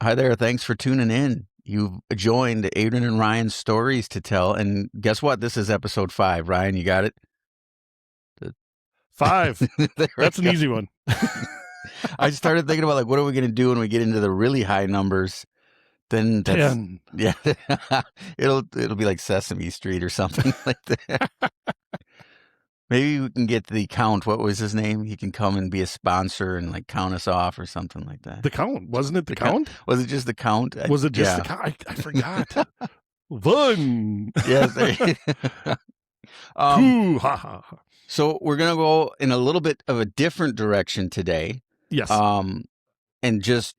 Hi there. Thanks for tuning in. You've joined Adrian and Ryan's stories to tell. And guess what? This is episode 5. Ryan, you got it? 5. That's an easy one. I started thinking about, what are we going to do when we get into the really high numbers? Then that's 10. Yeah. it'll be like Sesame Street or something like that. Maybe we can get the Count. What was his name? He can come and be a sponsor and count us off or something like that. The Count. Wasn't it the Count? Was it just the Count? Was it just the Count? I forgot. Vaughan. Yes. Ha. So we're going to go in a little bit of a different direction today. Yes. And just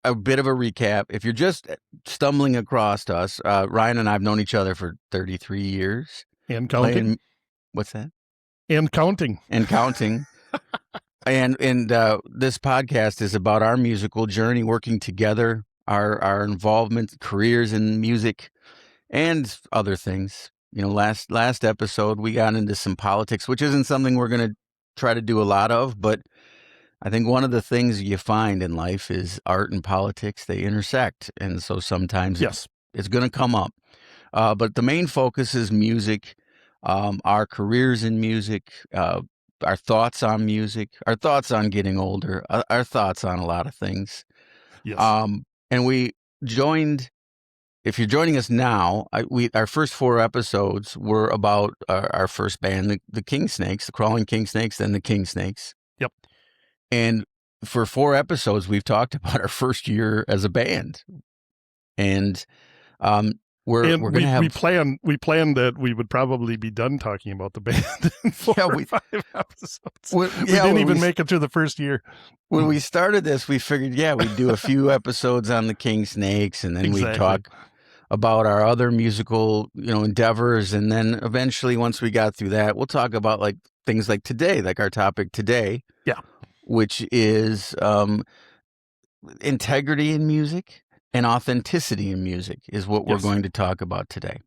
a bit of a recap. If you're just stumbling across us, Ryan and I have known each other for 33 years. And counting. What's that? And counting. And counting. and this podcast is about our musical journey, working together, our involvement, careers in music, and other things. Last episode, we got into some politics, which isn't something we're going to try to do a lot of, but I think one of the things you find in life is art and politics, they intersect. And so sometimes it's going to come up. But the main focus is music, our careers in music, our thoughts on music, our thoughts on getting older, our thoughts on a lot of things. Yes. And we joined... If you're joining us now, our first 4 episodes were about our first band, the King Snakes, the Crawling King Snakes, then the King Snakes. Yep. And for 4 episodes, we've talked about our first year as a band. And we're going to have... We planned that we would probably be done talking about the band in 4 or 5 episodes. We didn't even make it through the first year. When we started this, we figured, we'd do a few episodes on the King Snakes, and then we'd talk about our other musical, endeavors. And then eventually, once we got through that, we'll talk about things like today, like our topic today. Yeah. Which is integrity in music and authenticity in music is what we're going to talk about today.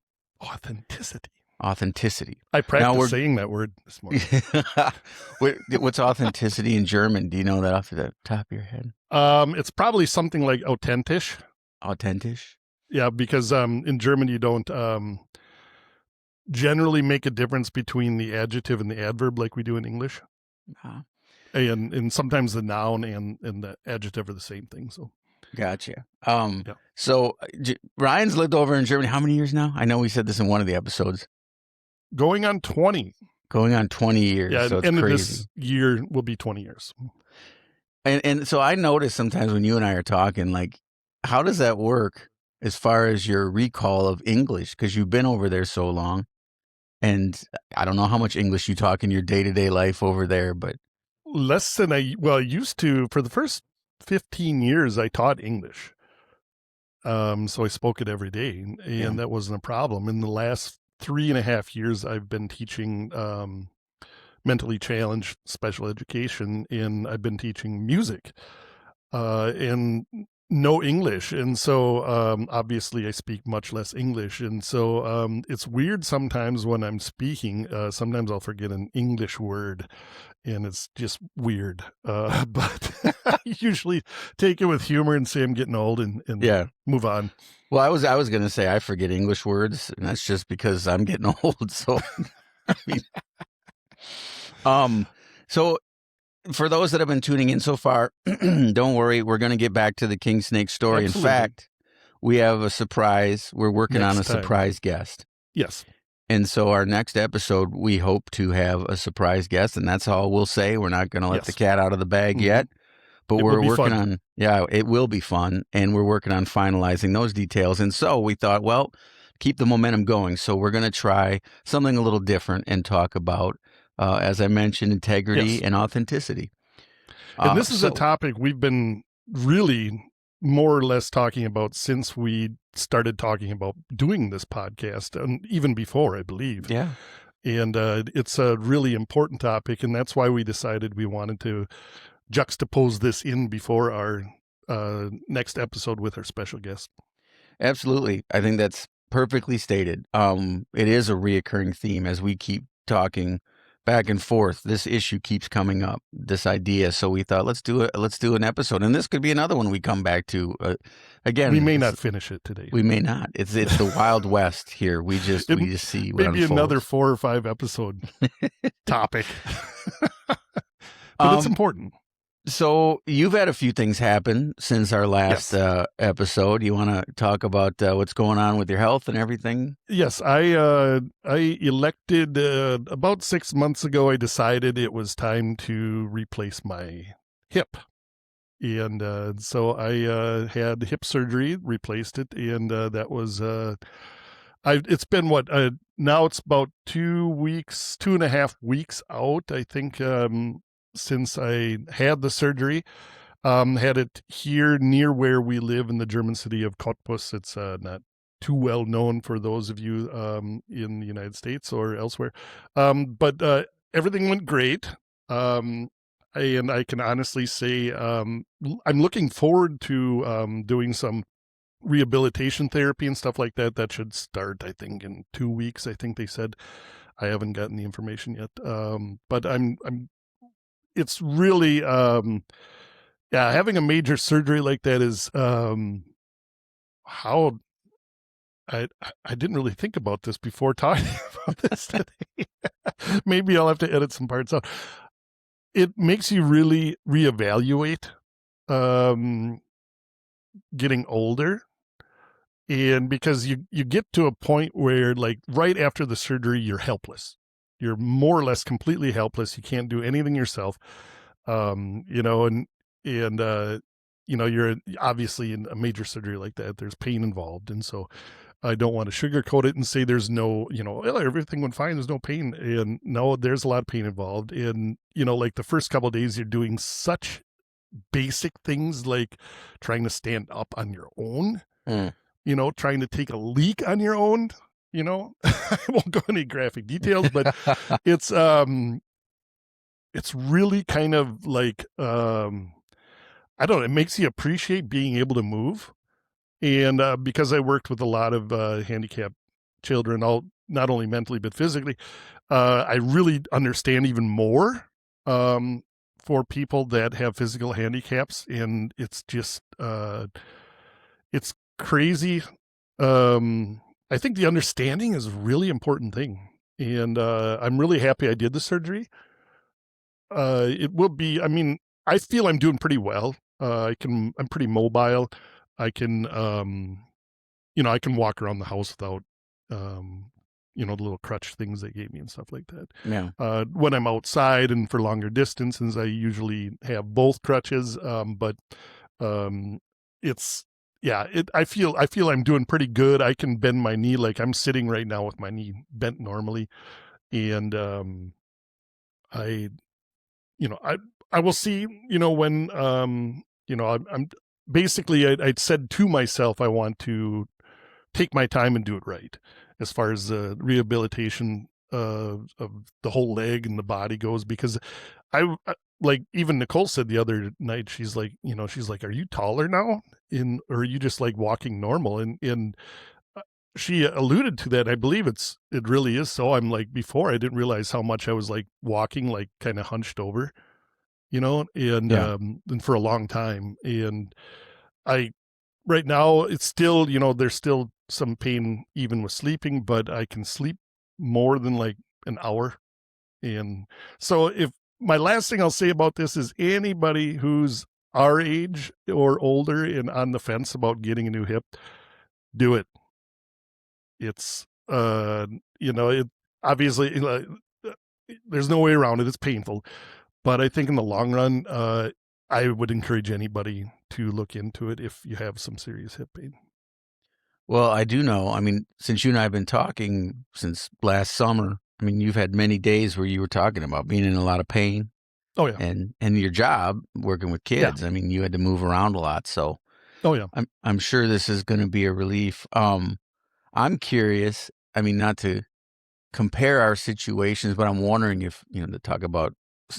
Authenticity. I practiced saying that word this morning. What's authenticity in German? Do you know that off the top of your head? It's probably something like authentisch. Authentisch? Yeah, because in German you don't generally make a difference between the adjective and the adverb like we do in English. Uh-huh. And sometimes the noun and the adjective are the same thing. So, gotcha. So Ryan's lived over in Germany how many years now? I know we said this in one of the episodes. Going on 20. Going on 20 years. Yeah, so it's end crazy. Of this year will be 20 years. And so I notice sometimes when you and I are talking, how does that work as far as your recall of English? Because you've been over there so long. And I don't know how much English you talk in your day-to-day life over there, but... Less than I used to. For the first 15 years, I taught English. So I spoke it every day, and that wasn't a problem. In the last 3.5 years, I've been teaching mentally challenged special education, and I've been teaching music and no English. And so obviously I speak much less English. And so it's weird sometimes when I'm speaking, sometimes I'll forget an English word. And it's just weird. But I usually take it with humor and say I'm getting old and move on. Well, I was going to say I forget English words, and that's just because I'm getting old. So, so for those that have been tuning in so far, don't worry. We're going to get back to the King Snake story. Absolutely. In fact, we have a surprise. We're working on a surprise guest. Yes. And so our next episode, we hope to have a surprise guest, and that's all we'll say. We're not going to let the cat out of the bag yet, but we're working on, it will be fun, and we're working on finalizing those details. And so we thought, keep the momentum going. So we're going to try something a little different and talk about, as I mentioned, integrity and authenticity. And this is a topic we've been really more or less talking about since we started talking about doing this podcast, and even before, I believe. Yeah. And it's a really important topic, and that's why we decided we wanted to juxtapose this in before our next episode with our special guest. Absolutely. I think that's perfectly stated. It is a reoccurring theme as we keep talking back and forth. This issue keeps coming up, this idea. So we thought, let's do an episode, and this could be another one we come back to. Again, we may not finish it today. We may not. It's the Wild West here. We just see what maybe unfolds. Another 4 or 5 episode topic, but it's important. So you've had a few things happen since our last episode. You want to talk about what's going on with your health and everything? Yes, I elected about 6 months ago. I decided it was time to replace my hip, and so I had hip surgery, replaced it, and that was it's been now it's about 2.5 weeks out, I think. Since I had the surgery, had it here near where we live in the German city of Cottbus. It's not too well known for those of you in the United States or elsewhere. But everything went great. And I can honestly say I'm looking forward to doing some rehabilitation therapy and stuff like that. That should start, I think, in 2 weeks. I think they said. I haven't gotten the information yet. But it's really, having a major surgery like that is how I didn't really think about this before talking about this today. Maybe I'll have to edit some parts out. It makes you really reevaluate getting older. And because you get to a point where, like, right after the surgery, you're helpless. You're more or less completely helpless. You can't do anything yourself, and you're obviously in a major surgery like that. There's pain involved, and so I don't want to sugarcoat it and say there's no, everything went fine. There's no pain, and no, there's a lot of pain involved. And like the first couple of days, you're doing such basic things like trying to stand up on your own, trying to take a leak on your own. I won't go into graphic details, but it's really kind of like, I don't know, it makes you appreciate being able to move. And because I worked with a lot of handicapped children, not only mentally, but physically, I really understand even more for people that have physical handicaps. And it's just, it's crazy. I think the understanding is a really important thing. And I'm really happy I did the surgery. It will be, I feel I'm doing pretty well. I'm pretty mobile. I can, I can walk around the house without, the little crutch things they gave me and stuff like that. Yeah. When I'm outside and for longer distances, I usually have both crutches. But it's, I feel I'm doing pretty good. I can bend my knee, like I'm sitting right now with my knee bent normally. And I will see, when, I'm basically, I'd said to myself, I want to take my time and do it right as far as the rehabilitation of the whole leg and the body goes, because I like, even Nicole said the other night, she's like, are you taller now? Or are you just like walking normal? And she alluded to that. I believe it really is. So I'm like, before I didn't realize how much I was like walking, like kind of hunched over, and for a long time. And right now it's still, there's still some pain even with sleeping, but I can sleep more than like an hour. And so my last thing I'll say about this is, anybody who's our age or older and on the fence about getting a new hip, do it. It's, it obviously, there's no way around it. It's painful, but I think in the long run, I would encourage anybody to look into it if you have some serious hip pain. Well, I do know, since you and I have been talking since last summer, you've had many days where you were talking about being in a lot of pain. Oh yeah. And your job working with kids, you had to move around a lot. So, oh yeah, I'm sure this is going to be a relief. I'm curious, not to compare our situations, but I'm wondering if, to talk about,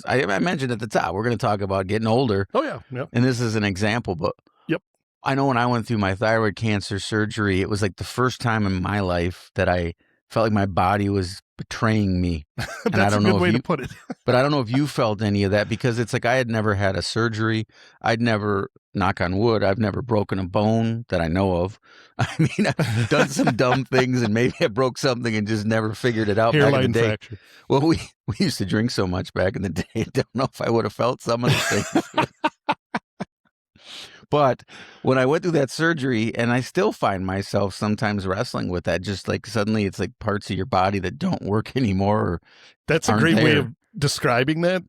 I mentioned at the top, we're going to talk about getting older. Oh yeah. Yeah. And this is an example, but yep. I know when I went through my thyroid cancer surgery, it was like the first time in my life that I felt like my body was betraying me. And I That's a don't good know way if to you, put it. but I don't know if you felt any of that, because it's like I had never had a surgery. I'd never, knock on wood, I've never broken a bone that I know of. I mean, I've done some dumb things, and maybe I broke something and just never figured it out back in the Hairline day. fracture. Well, we used to drink so much back in the day. I don't know if I would have felt some of the things. But when I went through that surgery, and I still find myself sometimes wrestling with that, just like suddenly it's like parts of your body that don't work anymore. Or That's a aren't great way there. of describing that.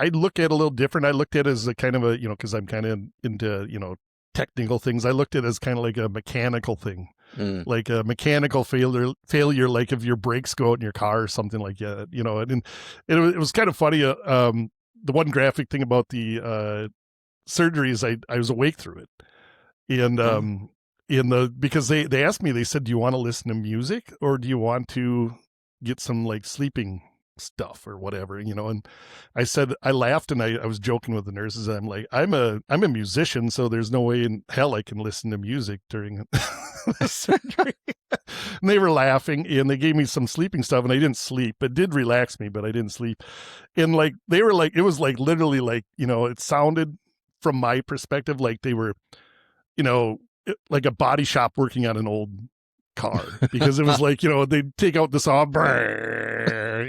I look at it a little different. I looked at it as a kind of a, because I'm kind of into, technical things. I looked at it as kind of like a mechanical thing, like a mechanical failure, like if your brakes go out in your car or something like that, and it was kind of funny. The one graphic thing about the surgery is I was awake through it. And because they asked me, they said, do you want to listen to music or do you want to get some like sleeping stuff or whatever, and I said, I laughed and I was joking with the nurses. I'm like, I'm a musician, so there's no way in hell I can listen to music during the surgery. And they were laughing and they gave me some sleeping stuff and I didn't sleep. It did relax me, but I didn't sleep. And like, they were like, it was like literally like, it sounded from my perspective like they were, like a body shop working on an old car, because it was like, they'd take out the saw, and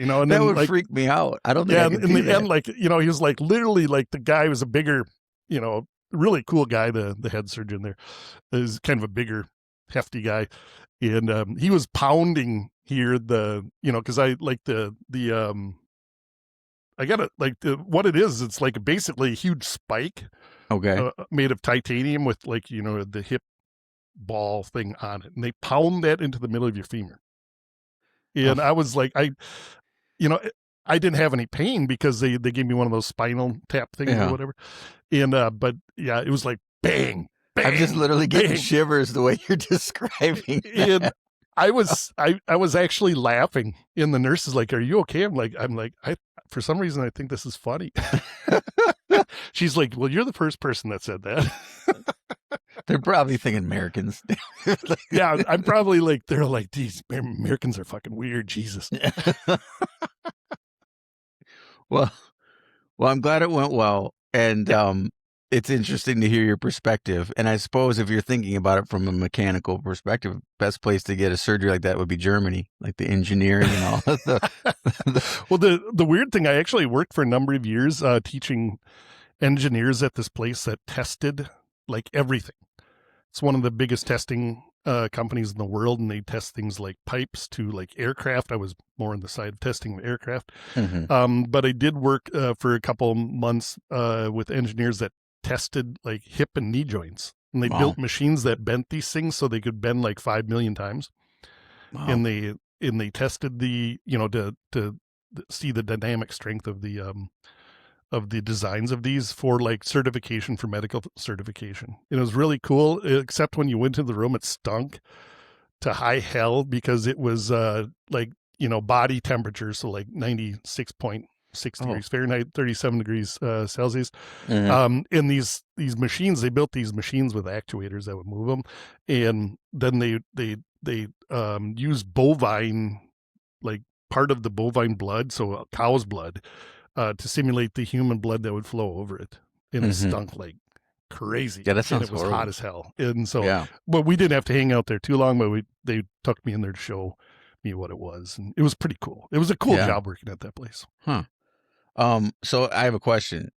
that then would like, freak me out. I don't think yeah, I could in do the that. end, like, he was like literally like the guy was a bigger, really cool guy, the head surgeon there is kind of a bigger, hefty guy, and he was pounding here because I like I got it like what it is. It's like basically a huge spike, Okay. made of titanium with like the hip ball thing on it, and they pound that into the middle of your femur. And I was like, I didn't have any pain because they gave me one of those spinal tap things or whatever. And but yeah, it was like bang, bang. I'm just literally getting bang. shivers the way you're describing that. And I was actually laughing, and the nurse is like, "Are you okay?" I'm like, for some reason I think this is funny. She's like, "Well, you're the first person that said that." They're probably thinking Americans. Yeah, I'm probably like, they're like, these Americans are fucking weird. Jesus. Well, I'm glad it went well. And it's interesting to hear your perspective. And I suppose if you're thinking about it from a mechanical perspective, best place to get a surgery like that would be Germany, like the engineering and all of Well, the weird thing, I actually worked for a number of years teaching engineers at this place that tested like everything. It's one of the biggest testing companies in the world, and they test things like pipes to like aircraft. I was more on the side of testing of aircraft. But I did work for a couple of months with engineers that tested like hip and knee joints, and they built machines that bent these things so they could bend like 5 million times. Wow. And they tested the to see the dynamic strength of the designs of these for like certification, for medical certification. It was really cool, except when you went into the room, it stunk to high hell because it was like, body temperature. So like 96.6 degrees Fahrenheit, 37 degrees Celsius. And these machines, they built these machines with actuators that would move them. And then they use bovine, like part of the bovine blood. So a cow's blood, to simulate the human blood that would flow over it. And it stunk like crazy. Yeah, that sounds and it was horrible. hot as hell. And so, but we didn't have to hang out there too long, but they took me in there to show me what it was. And it was pretty cool. It was a cool job working at that place. Huh. So I have a question,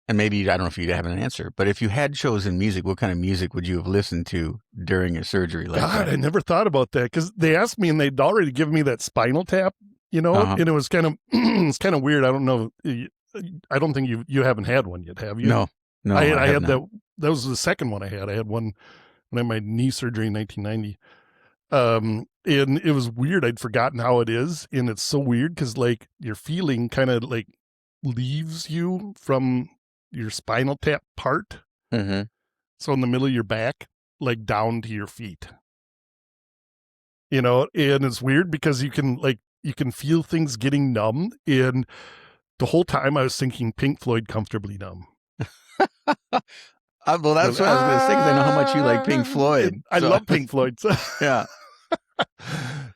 and maybe, I don't know if you'd have an answer, but if you had chosen music, what kind of music would you have listened to during a surgery like that? I never thought about that, because they asked me and they'd already given me that spinal tap, and it was kind of, it's kind of weird. I don't know. I don't think you haven't had one yet, have you? No. I had that. That was the second one I had. I had one when I had my knee surgery in 1990. And it was weird. I'd forgotten how it is. And it's so weird because like your feeling kind of like leaves you from your spinal tap part. So in the middle of your back, like down to your feet, and it's weird because you can feel things getting numb. And the whole time I was thinking Pink Floyd, Comfortably Numb. Well, that's what I was going to say, because I know how much you like Pink Floyd. I love Pink Floyd. Yeah.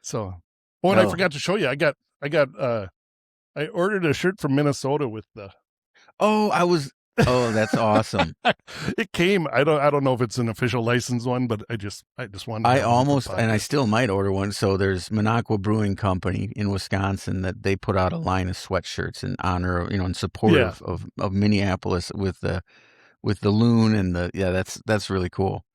So Oh, and I forgot to show you. I ordered a shirt from Minnesota with the. Oh, that's awesome. It came. I don't know if it's an official licensed one, but I just wanted. I still might order one. So there's Minocqua Brewing Company in Wisconsin that they put out a line of sweatshirts in honor of, in support of Minneapolis with the loon and that's really cool.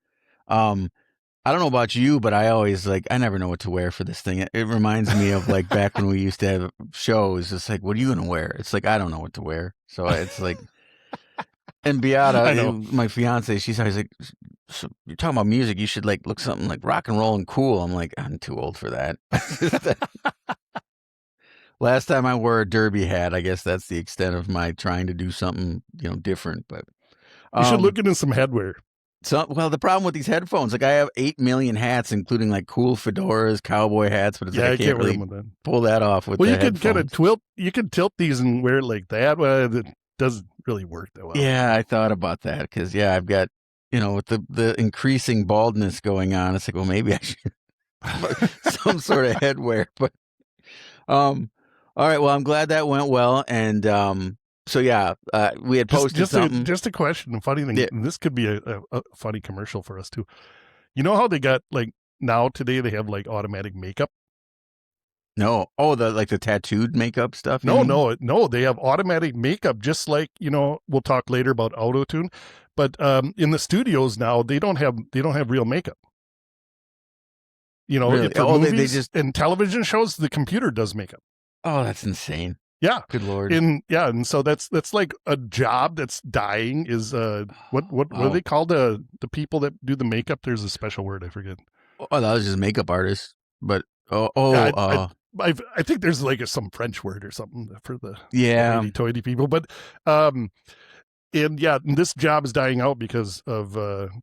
I don't know about you, but I always I never know what to wear for this thing. It reminds me of back when we used to have shows. It's what are you going to wear? It's I don't know what to wear. So it's and Beata, my fiance, she's always so you're talking about music, you should look something like rock and roll and cool. I'm I'm too old for that. Last time I wore a derby hat, I guess that's the extent of my trying to do something, different. But you should look into some headwear. Well, the problem with these headphones, I have 8 million hats, including cool fedoras, cowboy hats, but it's I can't really pull that off with. Well, you can kind of tilt these and wear it like that. Well, it doesn't really work that well. Yeah, I thought about that because I've got with the increasing baldness going on, it's well maybe I should some sort of headwear. But all right, well I'm glad that went well, and so we had posted something. Just a question, a funny thing. And this could be a funny commercial for us too. You know how they got now today they have automatic makeup. No, the tattooed makeup stuff. No, they have automatic makeup. Just we'll talk later about auto-tune, but in the studios now they don't have real makeup. Really? For movies, they just in television shows the computer does makeup. Oh, that's insane. Yeah. Good Lord. And so that's a job that's dying is what are they called the people that do the makeup? There's a special word, I forget. Oh, that was just makeup artists. But I think there's some French word or something for the hoity-toity people. But this job is dying out because of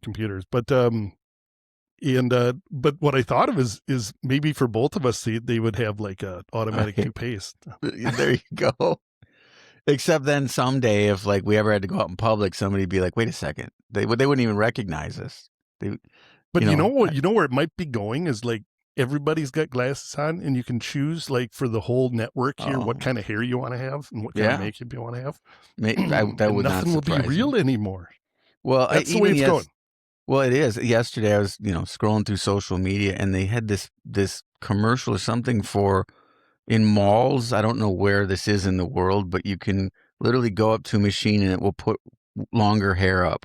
computers. But but what I thought of is maybe for both of us, they would have a automatic toothpaste. There you go. Except then someday, if we ever had to go out in public, somebody'd be wait a second, they wouldn't even recognize us. But you know where it might be going is everybody's got glasses on, and you can choose for the whole network here what kind of hair you want to have and what kind of makeup you want to have. That would nothing will be real anymore. Well, that's the way it's going. Well, it is. Yesterday, I was scrolling through social media, and they had this commercial or something for in malls. I don't know where this is in the world, but you can literally go up to a machine and it will put longer hair up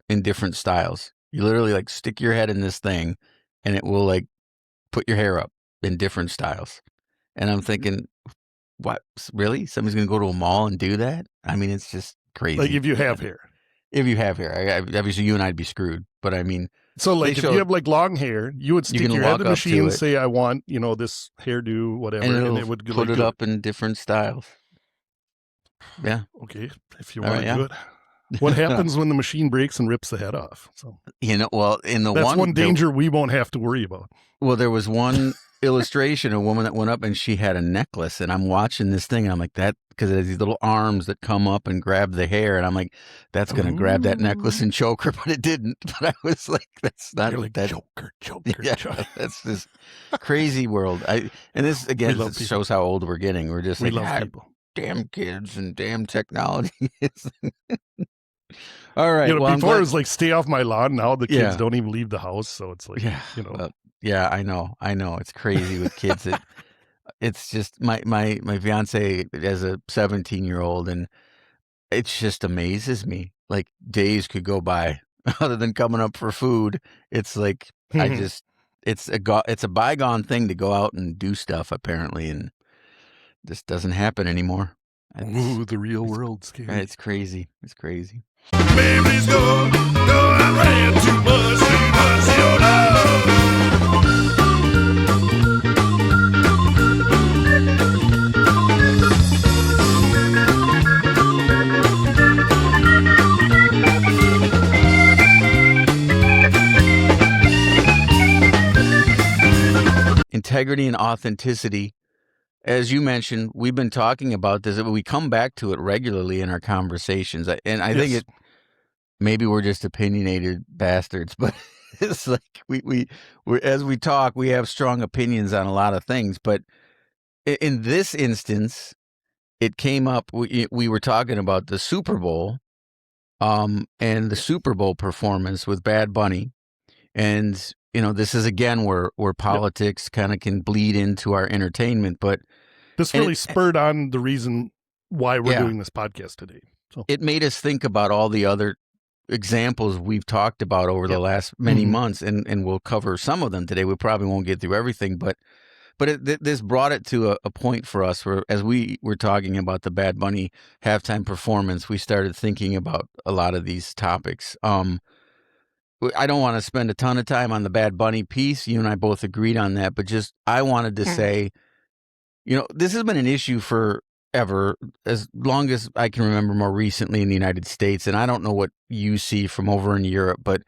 in different styles. You literally stick your head in this thing, and it will put your hair up in different styles. And I'm thinking, what? Really? Somebody's going to go to a mall and do that? I mean, it's just crazy. If you have hair. If you have hair. Obviously, you and I'd be screwed. But I mean... So, if you have long hair, you would stick your head in the machine and say, I want, this hairdo, whatever. And it would put it up in different styles. Yeah. Okay. If you want to do it. What happens when the machine breaks and rips the head off? So well, that's one danger we won't have to worry about. Well, there was one illustration, a woman that went up and she had a necklace, and I'm watching this thing, and I'm that because it has these little arms that come up and grab the hair, and I'm that's going to grab that necklace and choke her, but it didn't. But I was that's not that choker. Yeah, that's this crazy world. And this again shows how old we're getting. We're just love people. Damn kids and damn technology. All right. Before it was stay off my lawn. Now the kids don't even leave the house. So it's yeah, I know. It's crazy with kids. It's just my fiance has a 17-year-old, and it just amazes me. Days could go by other than coming up for food. It's it's a bygone thing to go out and do stuff apparently, and this doesn't happen anymore. Ooh, the real world's scary. It's crazy. It's crazy. Memories go, I ran too much, your love. Integrity and authenticity. As you mentioned, we've been talking about this. We come back to it regularly in our conversations, and I think maybe we're just opinionated bastards, but it's we as we talk, we have strong opinions on a lot of things. But in this instance, it came up. We were talking about the Super Bowl, and the Super Bowl performance with Bad Bunny, and this is again where politics kind of can bleed into our entertainment, but this really spurred on the reason why we're doing this podcast today. So it made us think about all the other examples we've talked about over the last many months, and we'll cover some of them today. We probably won't get through everything, but this brought it to a point for us where, as we were talking about the Bad Bunny halftime performance, we started thinking about a lot of these topics. I don't want to spend a ton of time on the Bad Bunny piece. You and I both agreed on that, but just I wanted to say, this has been an issue forever, as long as I can remember, more recently in the United States. And I don't know what you see from over in Europe, but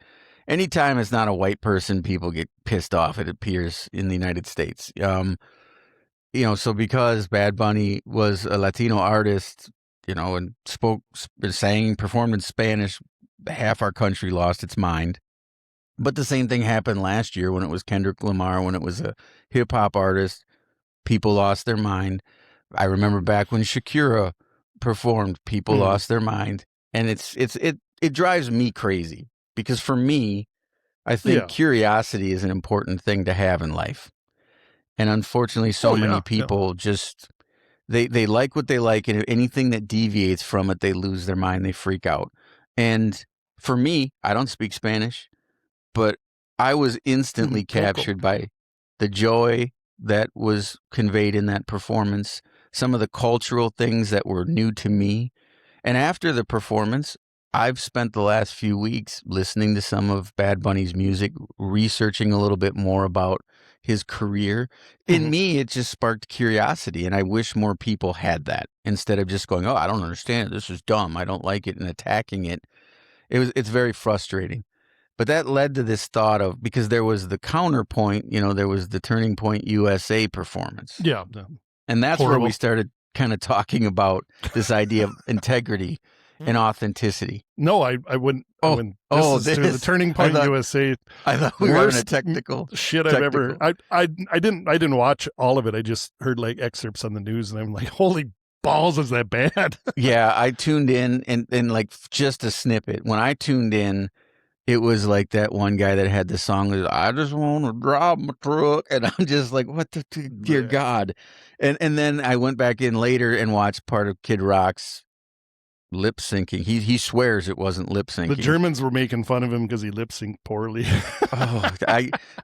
anytime it's not a white person, people get pissed off, it appears, in the United States. So because Bad Bunny was a Latino artist, and performed in Spanish, half our country lost its mind. But the same thing happened last year when it was Kendrick Lamar, when it was a hip hop artist. People lost their mind. I remember back when Shakira performed, people lost their mind. And it drives me crazy, because for me, I think curiosity is an important thing to have in life. And unfortunately, so many people just, they like what they like, and anything that deviates from it, they lose their mind, they freak out. And for me, I don't speak Spanish, but I was instantly captured by the joy that was conveyed in that performance, some of the cultural things that were new to me. And after the performance, I've spent the last few weeks listening to some of Bad Bunny's music, researching a little bit more about his career. In me, it just sparked curiosity, and I wish more people had that, instead of just going, "Oh, I don't understand it. This is dumb. I don't like it," and attacking it. It's very frustrating. But that led to this thought of, because there was the counterpoint, there was the Turning Point USA performance. Yeah. And that's where we started kind of talking about this idea of integrity and authenticity. No, I wouldn't. This is the Turning Point USA. I thought we were having a technical shit I've ever. I didn't watch all of it. I just heard like excerpts on the news, and I'm like, holy balls, is that bad? Yeah, I tuned in and like just a snippet. When I tuned in, it was like that one guy that had the song, "I just want to drive my truck," and I'm just like, what the dear God. And then I went back in later and watched part of Kid Rock's lip syncing. He swears it wasn't lip syncing. The Germans were making fun of him because he lip synced poorly.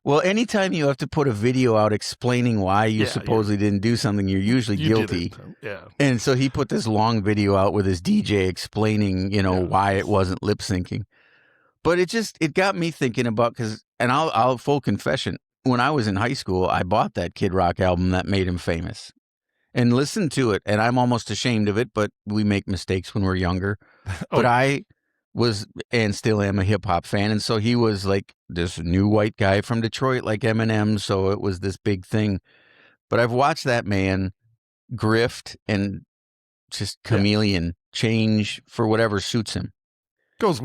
Well, anytime you have to put a video out explaining why you supposedly didn't do something, you're usually guilty. Yeah. And so he put this long video out with his DJ explaining, why it wasn't lip syncing. But it got me thinking about, and I'll full confession, when I was in high school, I bought that Kid Rock album that made him famous and listened to it. And I'm almost ashamed of it, but we make mistakes when we're younger. But I was, and still am, a hip hop fan. And so he was like this new white guy from Detroit, like Eminem. So it was this big thing. But I've watched that man grift and just chameleon change for whatever suits him. Goes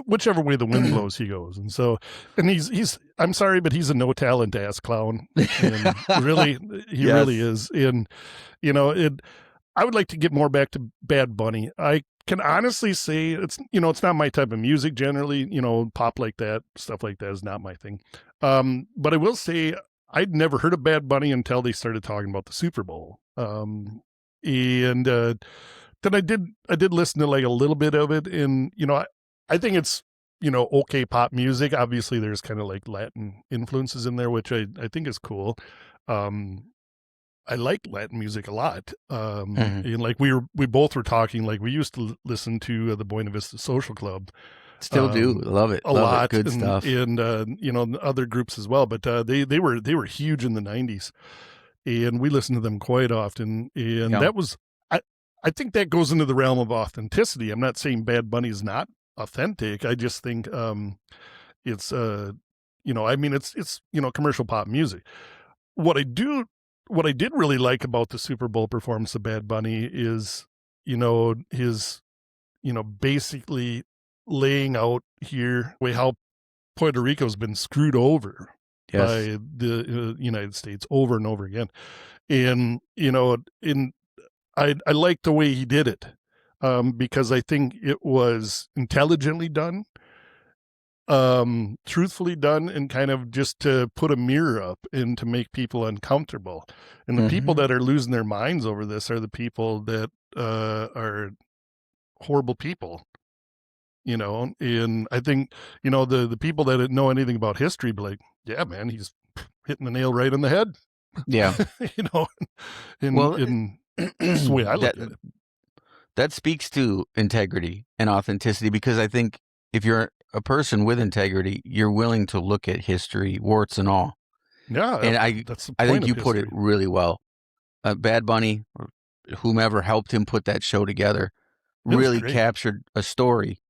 whichever way the wind blows, he goes. And so, and he's I'm sorry, but he's a no talent ass clown. And really, he really is. And I would like to get more back to Bad Bunny. I can honestly say it's not my type of music generally. Pop like that, stuff like that is not my thing. But I will say I'd never heard of Bad Bunny until they started talking about the Super Bowl. And then I did listen to like a little bit of it, and I think it's okay pop music. Obviously, there's kind of like Latin influences in there, which I think is cool. I like Latin music a lot. And like we both were talking, like we used to listen to the Buena Vista Social Club. Still do. Love it. Love lot. It. Good stuff. And other groups as well. But they were huge in the 90s, and we listened to them quite often. And that was I think that goes into the realm of authenticity. I'm not saying Bad Bunny is not authentic. I just think it's it's commercial pop music. What I did really like about the Super Bowl performance of Bad Bunny is his basically laying out here how Puerto Rico's been screwed over by the United States over and over again. And, I liked the way he did it, because I think it was intelligently done, truthfully done, and kind of just to put a mirror up and to make people uncomfortable. And the people that are losing their minds over this are the people that are horrible people, and I think, the people that know anything about history be like, yeah, man, he's hitting the nail right on the head. Yeah. In that's the way I look at it. That speaks to integrity and authenticity, because I think if you're a person with integrity, you're willing to look at history, warts and all. Yeah, And that's the I point think you of put it history. really well. Bad Bunny, or whomever helped him put that show together, was really great. captured a story,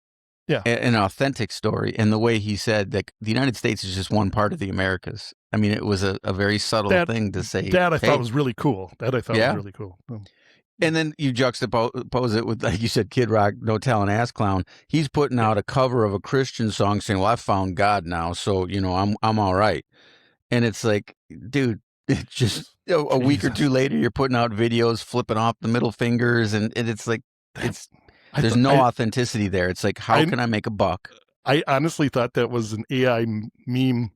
Yeah. an authentic story. And the way he said that the United States is just one part of the Americas. I mean, it was a very subtle thing to say. That I hey, thought was really cool. That I thought was really cool. And then you juxtapose it with, like you said, Kid Rock, No Talent Ass Clown. He's putting out a cover of a Christian song saying, well, I found God now, so, I'm all right. And it's like, dude, it's just a week or two later, you're putting out videos, flipping off the middle fingers, and it's like, there's no authenticity there. It's like, how can I make a buck? I honestly thought that was an AI meme.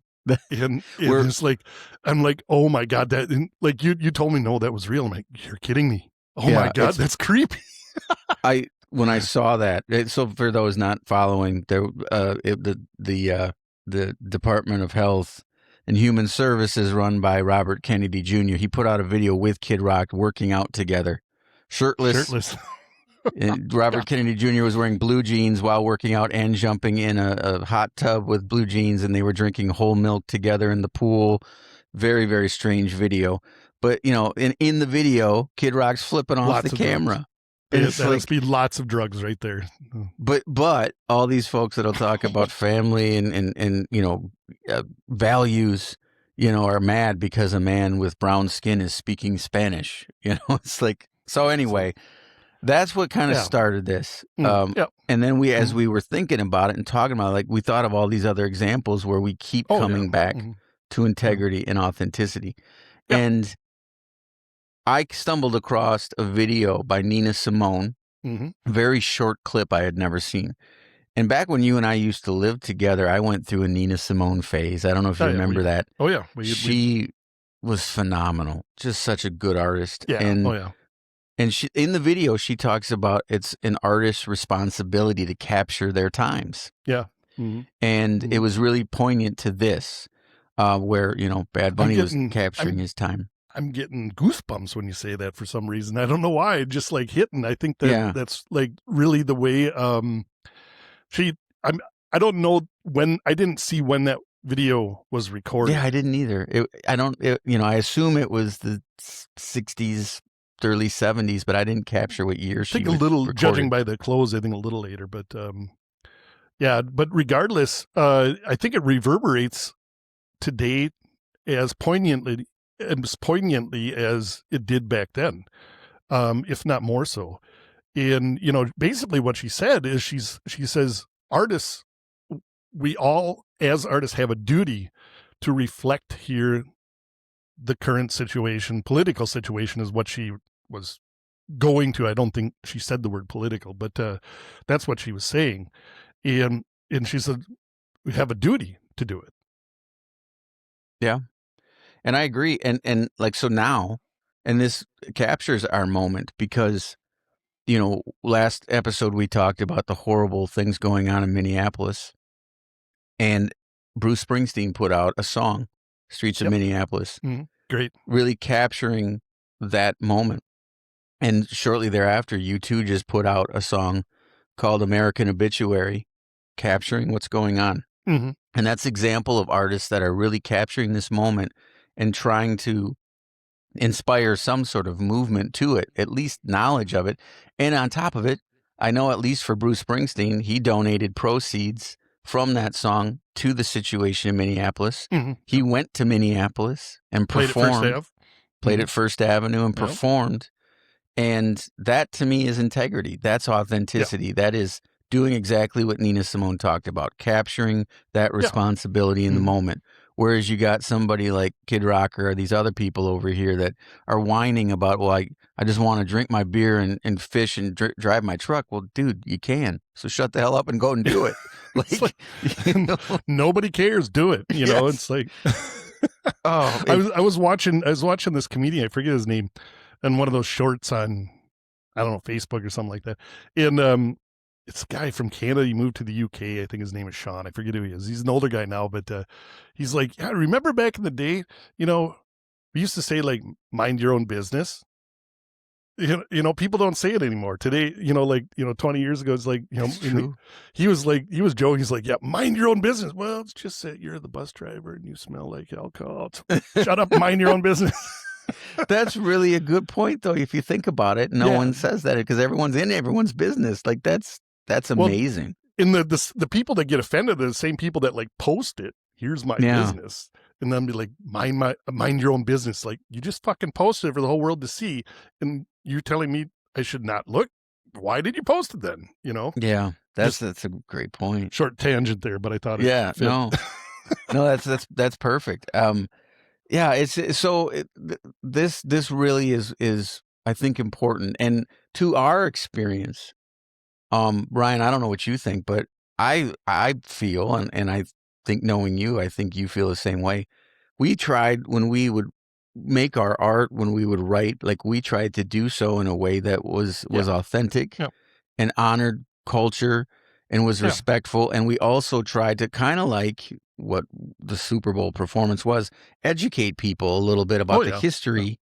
And it's like, I'm like, oh my God, that, and like you told me, no, that was real. I'm like, you're kidding me. Oh my God, that's creepy. When I saw that, so for those not following, the Department of Health and Human Services, run by Robert Kennedy Jr., he put out a video with Kid Rock working out together, shirtless. And Robert Kennedy Jr. was wearing blue jeans while working out and jumping in a hot tub with blue jeans, and they were drinking whole milk together in the pool. Very, very strange video. But, in the video, Kid Rock's flipping off the camera. That must be lots of drugs right there. But all these folks that'll talk about family and values, are mad because a man with brown skin is speaking Spanish. It's like, so anyway, that's what kind of started this. And then as we were thinking about it and talking about it, like, we thought of all these other examples where we keep coming back to integrity and authenticity. And I stumbled across a video by Nina Simone, a very short clip I had never seen. And back when you and I used to live together, I went through a Nina Simone phase. I don't know if you remember that. Oh, yeah. She was phenomenal. Just such a good artist. Yeah. And she, in the video, she talks about it's an artist's responsibility to capture their times. Yeah. And it was really poignant to this, where, Bad Bunny was capturing his time. I'm getting goosebumps when you say that for some reason. I don't know why. Just like hitting. I think that that's like really the way I don't know when, I didn't see when that video was recorded. Yeah, I didn't either. I assume it was the 60s, early 70s, but I didn't capture what year she was a little recorded. Judging by the clothes, I think a little later, but but regardless, I think it reverberates today as poignantly as it did back then, if not more so. And basically what she said is she says artists, we all as artists have a duty to reflect here the current situation. Political situation is what she was going to. I don't think she said the word political, but that's what she was saying. And she said we have a duty to do it. Yeah. And I agree. And like, so now, and this captures our moment because, last episode we talked about the horrible things going on in Minneapolis, and Bruce Springsteen put out a song, Streets of Minneapolis. Great. Really capturing that moment. And shortly thereafter, U2 just put out a song called American Obituary, capturing what's going on. And that's example of artists that are really capturing this moment and trying to inspire some sort of movement to it, at least knowledge of it. And on top of it, I know at least for Bruce Springsteen, he donated proceeds from that song to the situation in Minneapolis. He went to Minneapolis and performed, played at First Avenue and performed. And that to me is integrity. That's authenticity. That is doing exactly what Nina Simone talked about, capturing that responsibility in the moment. Whereas you got somebody like Kid Rock or these other people over here that are whining about, well, I just want to drink my beer and fish and drive my truck. Well, dude, you can. So shut the hell up and go and do it. You know? Nobody cares. Do it. You know, it's like, I was watching this comedian, I forget his name, and one of those shorts on, I don't know, Facebook or something like that. And it's a guy from Canada. He moved to the UK. I think his name is Sean. I forget who he is. He's an older guy now, but he's like, yeah, remember back in the day, you know, we used to say like, mind your own business. You know, people don't say it anymore today. You know, like, you know, 20 years ago, it's like, you know, he was joking. He's like, yeah, mind your own business. Well, it's just that you're the bus driver and you smell like alcohol. Shut up, mind your own business. That's really a good point, though. If you think about it, no one says that because everyone's in everyone's business. Like that's amazing. And the people that get offended are the same people that like post it. Here's my business. And then be like, mind your own business. Like, you just fucking posted it for the whole world to see. And you're telling me I should not look? Why did you post it then? You know? Yeah, that's a great point. Short tangent there, but I thought it fit. No, that's perfect. This really is I think important. And to our experience, Bryan, I don't know what you think, but I feel, and I think knowing you, I think you feel the same way. We tried when we would make our art, when we would write, like we tried to do so in a way that was authentic and honored culture and was respectful. And we also tried to kind of like what the Super Bowl performance was, educate people a little bit about the history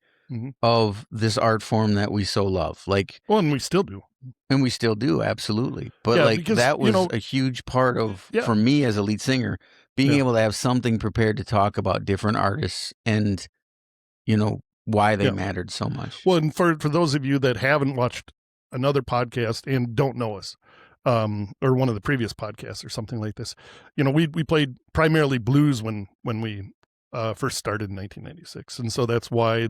of this art form that we so love. Like, well, and we still do. And we still do, absolutely. But like because, that was a huge part of, for me as a lead singer, being able to have something prepared to talk about different artists and, you know, why they mattered so much. Well, and for those of you that haven't watched another podcast and don't know us, or one of the previous podcasts or something like this, you know, we played primarily blues when we first started in 1996. And so that's why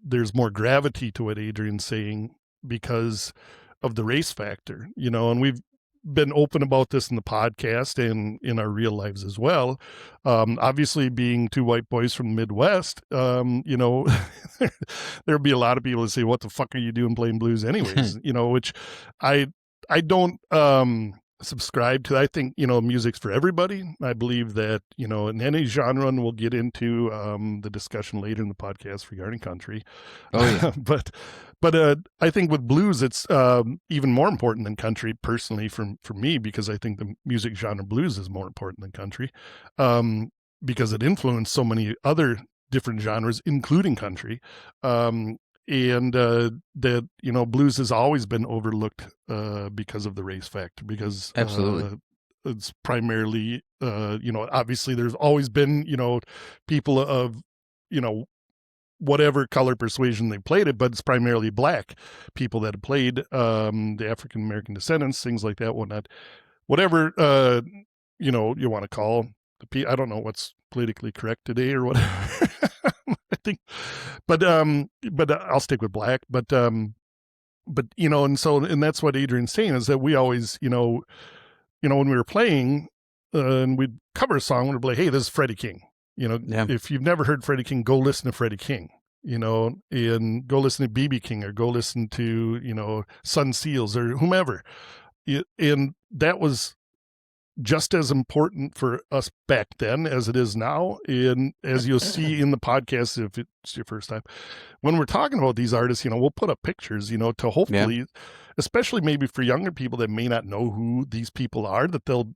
there's more gravity to what Adrian's saying because of the race factor, you know, and we've been open about this in the podcast and in our real lives as well. Obviously being two white boys from the Midwest, you know, there'll be a lot of people that say, what the fuck are you doing playing blues anyways? You know, which I don't, subscribe to. I think, you know, music's for everybody. I believe that, you know, in any genre, and we'll get into the discussion later in the podcast regarding country. Oh, yeah. But I think with blues, it's even more important than country, personally, for me, because I think the music genre blues is more important than country, because it influenced so many other different genres, including country. And that, you know, blues has always been overlooked because of the race factor, because absolutely it's primarily, you know, obviously there's always been, you know, people of, you know, whatever color persuasion they played it, but it's primarily black people that have played, the African-American descendants, things like that, whatnot, whatever, you know, you want to call I don't know what's politically correct today or whatever. I think, but I'll stick with black, but you know, and that's what Adrian's saying is that we always, you know, when we were playing, and we'd cover a song, we'd be like, hey, this is Freddie King. You know, if you've never heard Freddie King, go listen to Freddie King, you know, and go listen to B.B. King or go listen to, you know, Sun Seals or whomever. And that was just as important for us back then as it is now. And as you'll see in the podcast, if it's your first time, when we're talking about these artists, you know, we'll put up pictures, you know, to hopefully, especially maybe for younger people that may not know who these people are, that they'll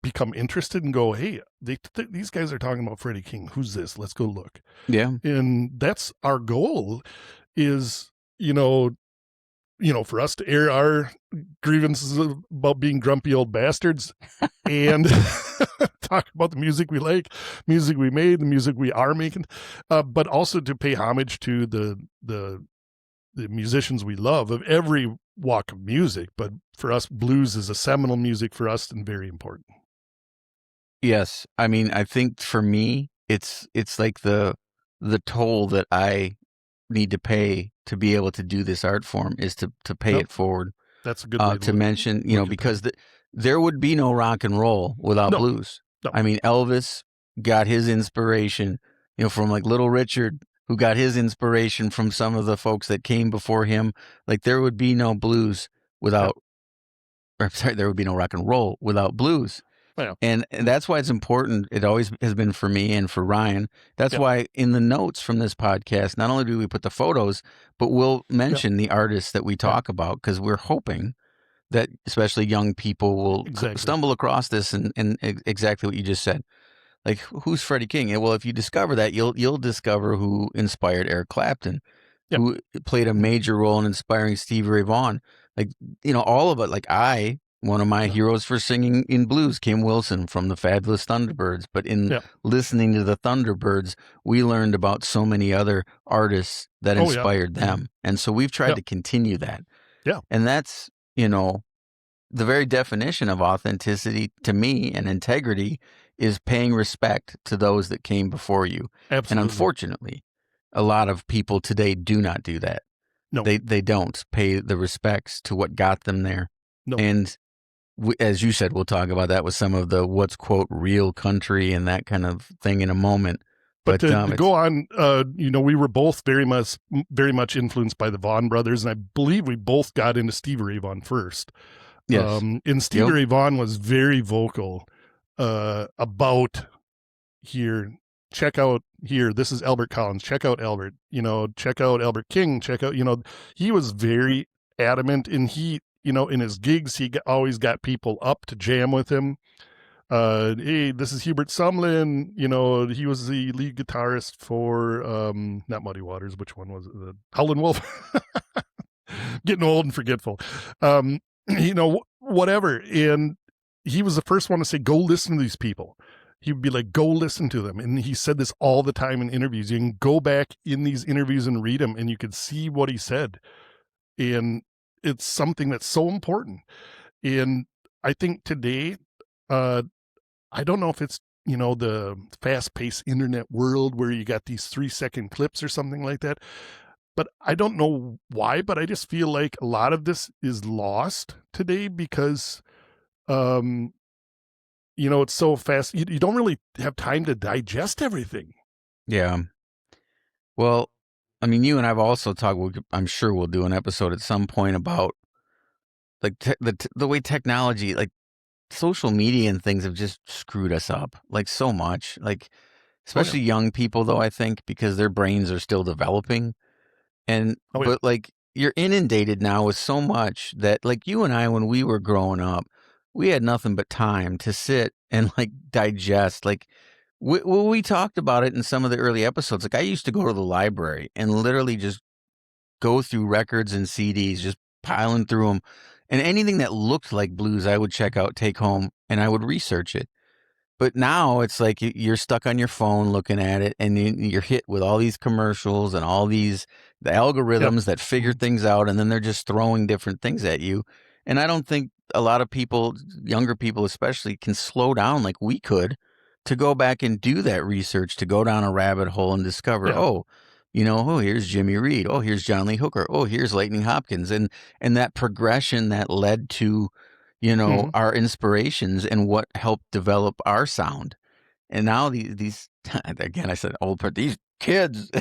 become interested and go, hey, these guys are talking about Freddie King. Who's this? Let's go look. Yeah. And that's our goal is, you know, for us to air our grievances about being grumpy old bastards and talk about the music we like, music we made, the music we are making, but also to pay homage to the musicians we love of every walk of music. But for us, blues is a seminal music for us and very important. Yes. I mean, I think for me, it's like the toll that I need to pay to be able to do this art form is to pay it forward. That's a good way to mention, you know, because there would be no rock and roll without blues. No. I mean, Elvis got his inspiration, from like Little Richard, who got his inspiration from some of the folks that came before him. Like there would be no blues without, there would be no rock and roll without blues. Yeah. And that's why it's important. It always has been for me and for Ryan. That's why in the notes from this podcast, not only do we put the photos, but we'll mention the artists that we talk about, because we're hoping that especially young people will stumble across this and exactly what you just said. Like, who's Freddie King? Well, if you discover that, you'll discover who inspired Eric Clapton, who played a major role in inspiring Stevie Ray Vaughan. Like, all of it. Like one of my heroes for singing in blues, Kim Wilson from the Fabulous Thunderbirds. But in listening to the Thunderbirds, we learned about so many other artists that inspired them. And so we've tried to continue that. Yeah. And that's, the very definition of authenticity to me and integrity is paying respect to those that came before you. Absolutely. And unfortunately, a lot of people today do not do that. No. They don't pay the respects to what got them there. No. And as you said, we'll talk about that with some of the what's, quote, real country and that kind of thing in a moment. But to go on, we were both very much influenced by the Vaughan Brothers, and I believe we both got into Stevie Ray Vaughan first. Yes. And Stevie Ray Vaughan was very vocal about here. Check out here. This is Albert Collins. Check out Albert. Check out Albert King. Check out. He was very adamant, and he, in his gigs, he always got people up to jam with him. Hey, this is Hubert Sumlin. He was the lead guitarist for not Muddy Waters. Which one was it? The Howlin Wolf. Getting old and forgetful. Whatever. And he was the first one to say, go listen to these people. He would be like, go listen to them. And he said this all the time in interviews. You can go back in these interviews and read them, and you could see what he said. And it's something that's so important. And I think today, I don't know if it's, the fast-paced internet world where you got these 3-second clips or something like that. But I don't know why, but I just feel like a lot of this is lost today because, it's so fast. You don't really have time to digest everything. Yeah. Well, I mean, you and I've also talked, I'm sure we'll do an episode at some point about like the way technology, like social media and things have just screwed us up like so much, like especially young people though, I think, because their brains are still developing. And, but like you're inundated now with so much that like you and I, when we were growing up, we had nothing but time to sit and like digest. Like we talked about it in some of the early episodes. Like I used to go to the library and literally just go through records and CDs, just piling through them. And anything that looked like blues, I would check out, take home, and I would research it. But now it's like you're stuck on your phone looking at it, and you're hit with all these commercials and all the algorithms that figure things out, and then they're just throwing different things at you. And I don't think a lot of people, younger people especially, can slow down like we could to go back and do that research, to go down a rabbit hole and discover, here's Jimmy Reed. Oh, here's John Lee Hooker. Oh, here's Lightnin Hopkins. And that progression that led to our inspirations and what helped develop our sound. And now these again, I said old, but these kids,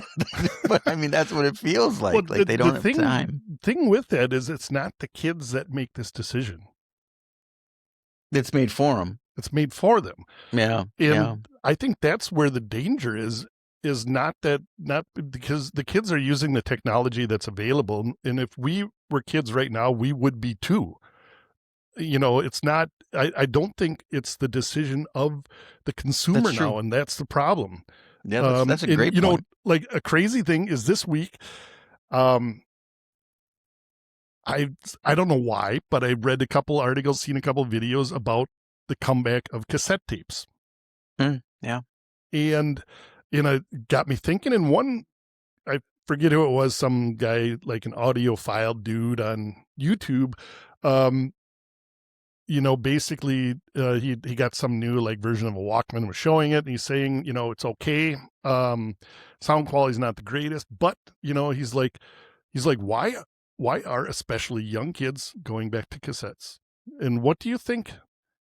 but I mean, that's what it feels like. Well, they don't have time. Thing with that is it's not the kids that make this decision. It's made for them. It's made for them. Yeah. And I think that's where the danger is not because the kids are using the technology that's available. And if we were kids right now, we would be too. It's not, I don't think it's the decision of the consumer now, and that's the problem. Yeah, that's a great point. Like a crazy thing is this week, I don't know why, but I read a couple articles, seen a couple videos about the comeback of cassette tapes. Yeah. And it got me thinking, and one, I forget who it was, some guy, like an audiophile dude on YouTube, basically he got some new like version of a Walkman and was showing it, and he's saying, it's okay. Sound quality's not the greatest, but he's like, why are especially young kids going back to cassettes? And what do you think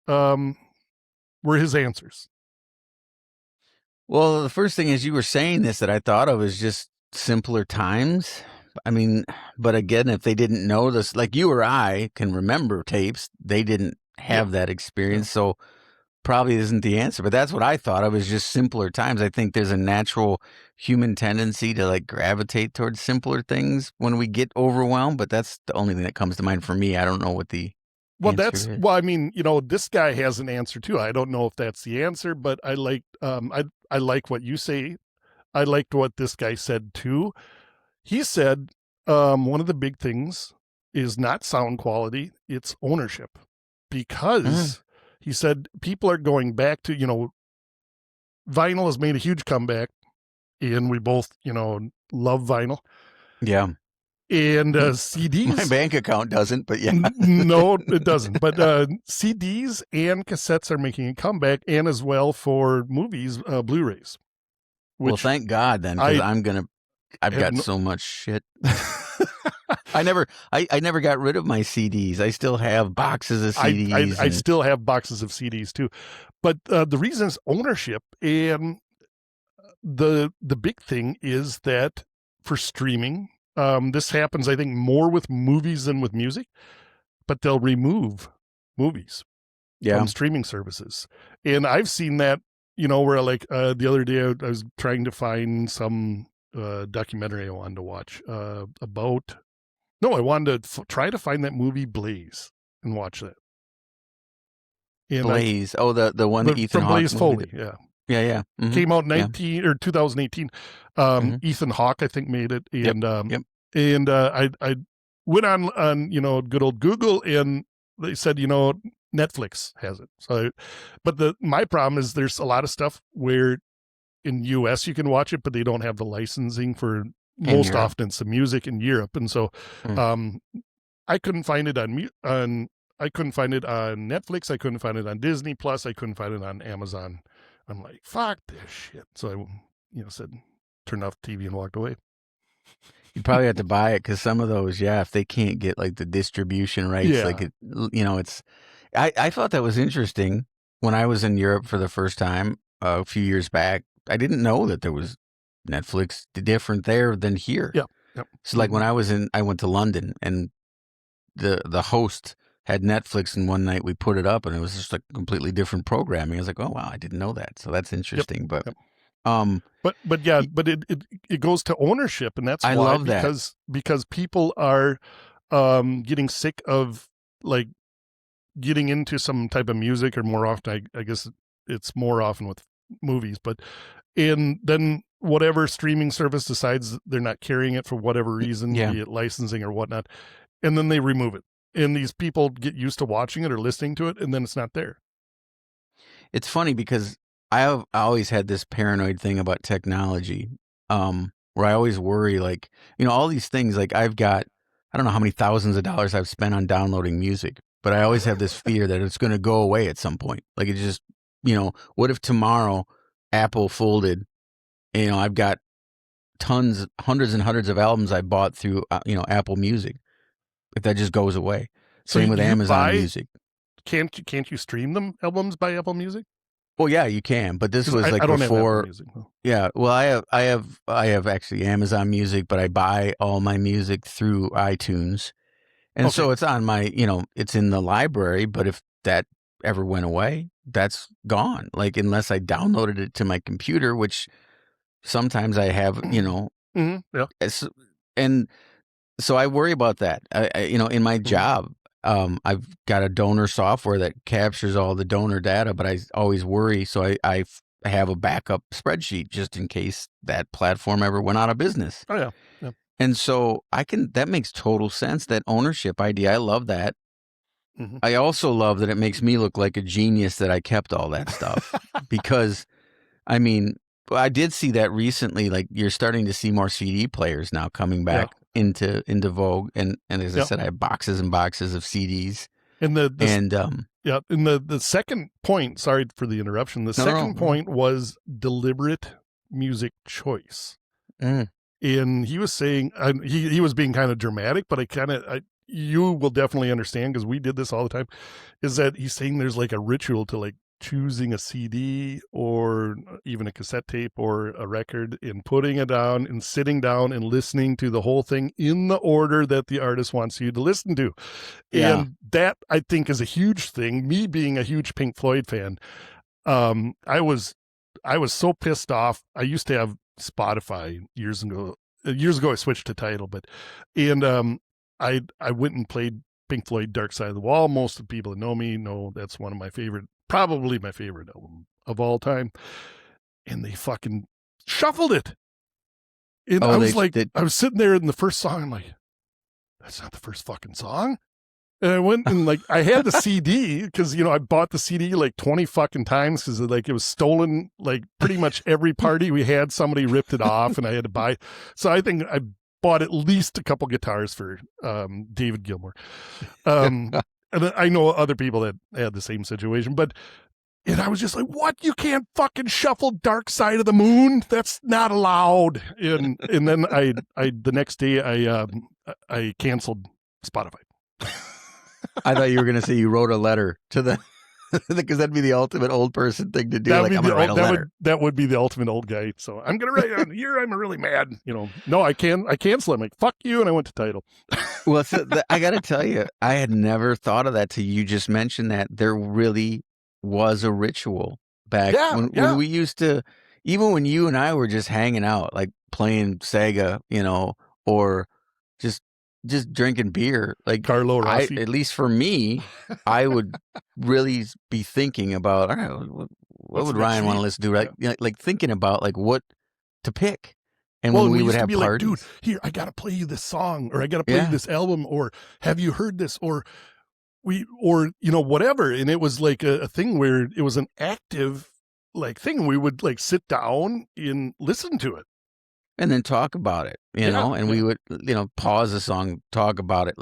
were his answers? Well, the first thing as you were saying this that I thought of is just simpler times. I mean, but again, if they didn't know this, like you or I can remember tapes, they didn't have that experience. So probably isn't the answer, but that's what I thought of as just simpler times. I think there's a natural human tendency to like gravitate towards simpler things when we get overwhelmed, but that's the only thing that comes to mind for me. I don't know what the answer is. I mean, this guy has an answer too. I don't know if that's the answer, but I like I like what you say. I liked what this guy said too. He said one of the big things is not sound quality, it's ownership. Because he said people are going back to, vinyl has made a huge comeback, and we both, love vinyl. Yeah. And CDs. My bank account doesn't, but yeah. No, it doesn't. But CDs and cassettes are making a comeback, and as well for movies, Blu-rays. Well, thank God then, because I've got so much shit. I never got rid of my CDs. I still have boxes of CDs. I still have boxes of CDs too. But the reason is ownership. And the big thing is that for streaming, this happens, I think, more with movies than with music, but they'll remove movies from streaming services. And I've seen that, where like the other day I was trying to find some documentary I wanted to watch about. No, I wanted to try to find that movie Blaze and watch that. And Blaze, the one that Ethan from Hawke Blaze Foley, yeah. Mm-hmm. Came out 2018. Ethan Hawke, I think, made it, and and I went on good old Google, and they said Netflix has it. So, but my problem is there's a lot of stuff where in U.S. you can watch it, but they don't have the licensing for. Most often it's the music in Europe, and so I couldn't find it on I couldn't find it on Netflix, I couldn't find it on Disney Plus, I couldn't find it on Amazon. I'm like, fuck this shit. So I said, turned off the TV and walked away. You probably have to buy it because some of those, if they can't get like the distribution rights, like it, it's. I thought that was interesting when I was in Europe for the first time a few years back. I didn't know that there was Netflix different there than here. So like when I went to London and the host had Netflix, and one night we put it up and it was just like completely different programming. I was like, oh wow, I didn't know that. So that's interesting. But it goes to ownership, and that's why, love because people are getting sick of like getting into some type of music, or more often I guess it's more often with movies, and then whatever streaming service decides they're not carrying it for whatever reason, be it licensing or whatnot, and then they remove it. And these people get used to watching it or listening to it, and then it's not there. It's funny because I always had this paranoid thing about technology, where I always worry, like, all these things, like I don't know how many thousands of dollars I've spent on downloading music, but I always have this fear that it's going to go away at some point. Like it just, what if tomorrow Apple folded? I've got hundreds and hundreds of albums I bought through, Apple Music. If that just goes away, same with Amazon Music. Can't you stream them albums by Apple Music? Well, yeah, you can, but this was like I don't before. Have Apple Music, no. Yeah, well, I have actually Amazon Music, but I buy all my music through iTunes, and so it's on my, it's in the library. But if that ever went away, that's gone. Like unless I downloaded it to my computer, which sometimes I have, and so I worry about that. In my job, I've got a donor software that captures all the donor data, but I always worry. So I have a backup spreadsheet just in case that platform ever went out of business. Oh yeah. And so that makes total sense. That ownership idea, I love that. Mm-hmm. I also love that it makes me look like a genius that I kept all that stuff because, I did see that recently. Like you're starting to see more CD players now coming back into vogue, and as I said, I have boxes and boxes of CDs. And the second point. Sorry for the interruption. The second point was deliberate music choice. And he was saying he was being kind of dramatic, but you will definitely understand because we did this all the time. Is that he's saying there's like a ritual to like choosing a CD or even a cassette tape or a record and putting it down and sitting down and listening to the whole thing in the order that the artist wants you to listen to. Yeah. And that, I think, is a huge thing. Me being a huge Pink Floyd fan, I was so pissed off. I used to have Spotify years ago. I switched to Tidal, I went and played Pink Floyd Dark Side of the Wall. Most of the people that know me know that's one of my favorite, probably my favorite album of all time. And they fucking shuffled it. And I was I was sitting there in the first song. I'm like, that's not the first fucking song. And I went and I had the CD because, I bought the CD 20 fucking times because it was stolen. Pretty much every party we had, somebody ripped it off and I had to buy. So I think I bought at least a couple guitars for David Gilmour. And I know other people that had the same situation, and I was just like, what? You can't fucking shuffle Dark Side of the Moon? That's not allowed. And then I the next day I canceled Spotify. I thought you were going to say you wrote a letter to the, because that'd be the ultimate old person thing to do. I'm going to write a letter. That would be the ultimate old guy. So I'm going to write here. I'm really mad. No, I cancel it. I'm like, fuck you. And I went to Tidal. Well, I got to tell you, I had never thought of that till you just mentioned that there really was a ritual back when we used to, even when you and I were just hanging out, playing Sega, or just drinking beer, Carlo Rossi. At least for me, I would really be thinking about, all right, what would Ryan want to listen to, right? Yeah. Thinking about what to pick. And when we would have parties, dude, here, I got to play you this song, or I got to play you this album, or have you heard this, or whatever. And it was a thing where it was an active thing. We would sit down and listen to it. And then talk about it, and we would, pause the song, talk about it.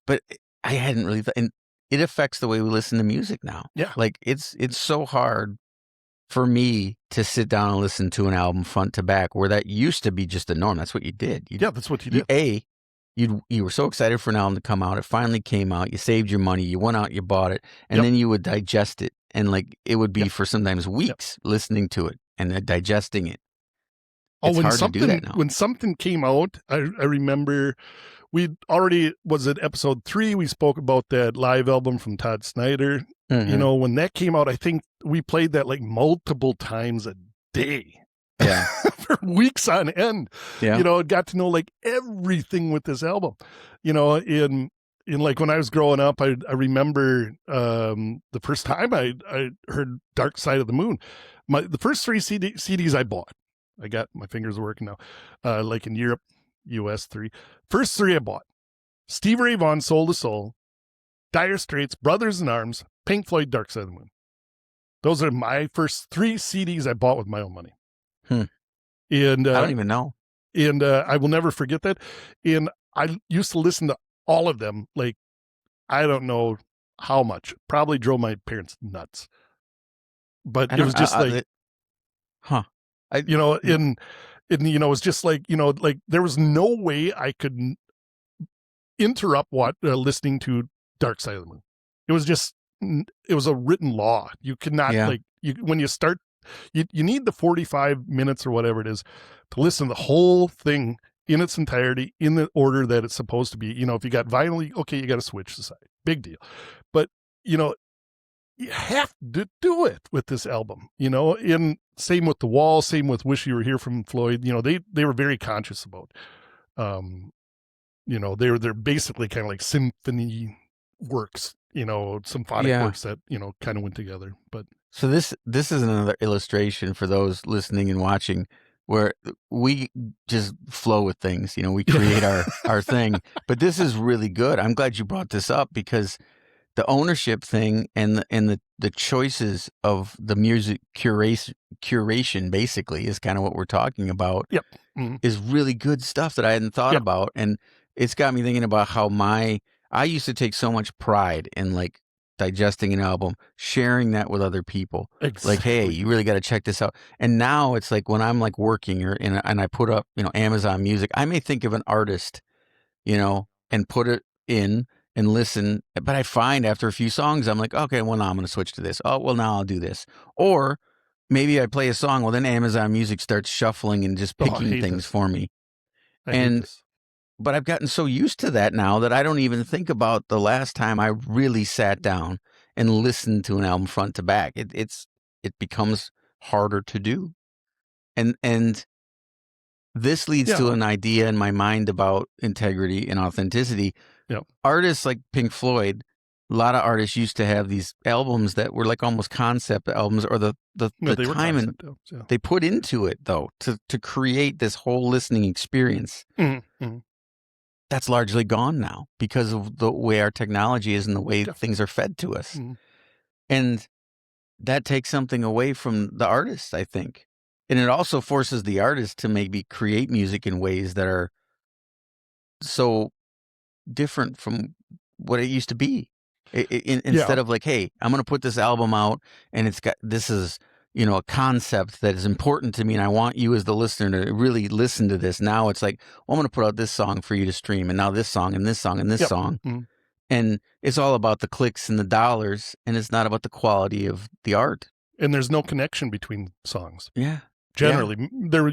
But I hadn't really, and it affects the way we listen to music now. Yeah. It's so hard for me to sit down and listen to an album front to back, where that used to be just the norm. That's what you did. That's what you did. You were so excited for an album to come out. It finally came out. You saved your money. You went out, you bought it, and then you would digest it. And it would be for sometimes weeks listening to it and digesting it. It's hard to do that now. When something came out, I remember we already was at episode 3. We spoke about that live album from Todd Snider. Mm-hmm. When that came out, I think we played that multiple times a day. Yeah. For weeks on end. Yeah. Got to know everything with this album. In when I was growing up, I remember the first time I heard Dark Side of the Moon. The first 3 CDs I bought. I got my fingers working now. In Europe, US 3. First 3 I bought. Stevie Ray Vaughan, Soul to Soul, Dire Straits, Brothers in Arms, Pink Floyd, Dark Side of the Moon. Those are my first 3 CDs I bought with my own money. And I don't even know. And I will never forget that. And I used to listen to all of them. I don't know how much. Probably drove my parents nuts. But it was just it was just there was no way I could interrupt listening to Dark Side of the Moon. It was a written law. You could not when you start, you need the 45 minutes or whatever it is to listen to the whole thing in its entirety in the order that it's supposed to be. If you got vinyl, okay, you got to switch the side. Big deal. But you have to do it with this album, and same with The Wall, same with Wish You Were Here from Floyd. They were very conscious about, they're basically kind of symphony works, symphonic works that, kind of went together. But so this is another illustration for those listening and watching, where we just flow with things, we create our thing. But this is really good. I'm glad you brought this up, because the ownership thing and the choices of the music curation basically is kind of what we're talking about. Yep. Mm-hmm. Is really good stuff that I hadn't thought about. And it's got me thinking about how I used to take so much pride in digesting an album, sharing that with other people. Exactly. Hey, you really got to check this out. And now it's when I'm working and I put up, Amazon Music, I may think of an artist, and put it in, and listen. But I find after a few songs, I'm like, okay, well, now I'm going to switch to this. Oh, well, now I'll do this. Or maybe I play a song. Well, then Amazon Music starts shuffling and just picking things for me. I hate this. But I've gotten so used to that now that I don't even think about the last time I really sat down and listened to an album front to back. It becomes harder to do. And this leads to an idea in my mind about integrity and authenticity. Yep. Artists like Pink Floyd, a lot of artists used to have these albums that were like almost concept albums, or the time and they put into it though to create this whole listening experience. Mm-hmm. That's largely gone now because of the way our technology is and the way things are fed to us. Mm-hmm. And that takes something away from the artist, I think. And it also forces the artist to maybe create music in ways that are so different from what it used to be. Instead of like, hey, I'm going to put this album out and this is, a concept that is important to me and I want you as the listener to really listen to this. Now it's like, well, I'm going to put out this song for you to stream, and now this song and this song and this song. Mm-hmm. And it's all about the clicks and the dollars, and it's not about the quality of the art. And there's no connection between songs. Yeah. Generally, they're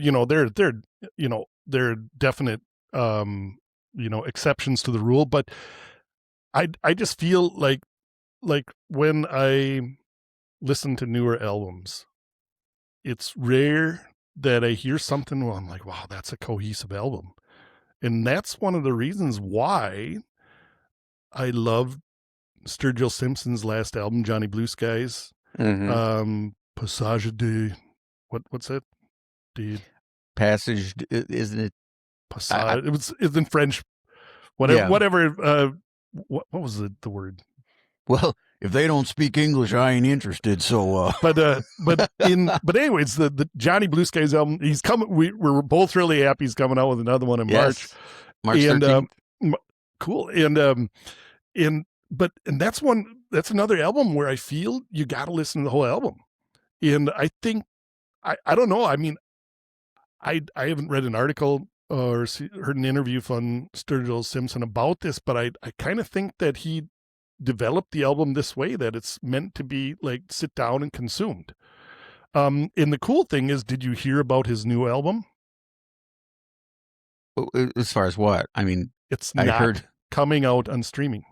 definite, exceptions to the rule. But I just feel like when I listen to newer albums, it's rare that I hear something where I'm like, wow, that's a cohesive album. And that's one of the reasons why I love Sturgill Simpson's last album, Johnny Blue Skies. Mm-hmm. Passage de, what's that? Passage, isn't it? Passage. It's in French. Whatever. What was the word? Well, if they don't speak English, I ain't interested. So, but anyways, the Johnny Blue Skies album, he's coming. We're both really happy he's coming out with another one in March. March 13th. Cool. And that's another album where I feel you got to listen to the whole album. And I think, I don't know. I mean, I haven't read an article or heard an interview from Sturgill Simpson about this, but I kind of think that he developed the album this way, that it's meant to be like sit down and consumed. And the cool thing is, did you hear about his new album? As far as what? I mean, it's not coming out on streaming.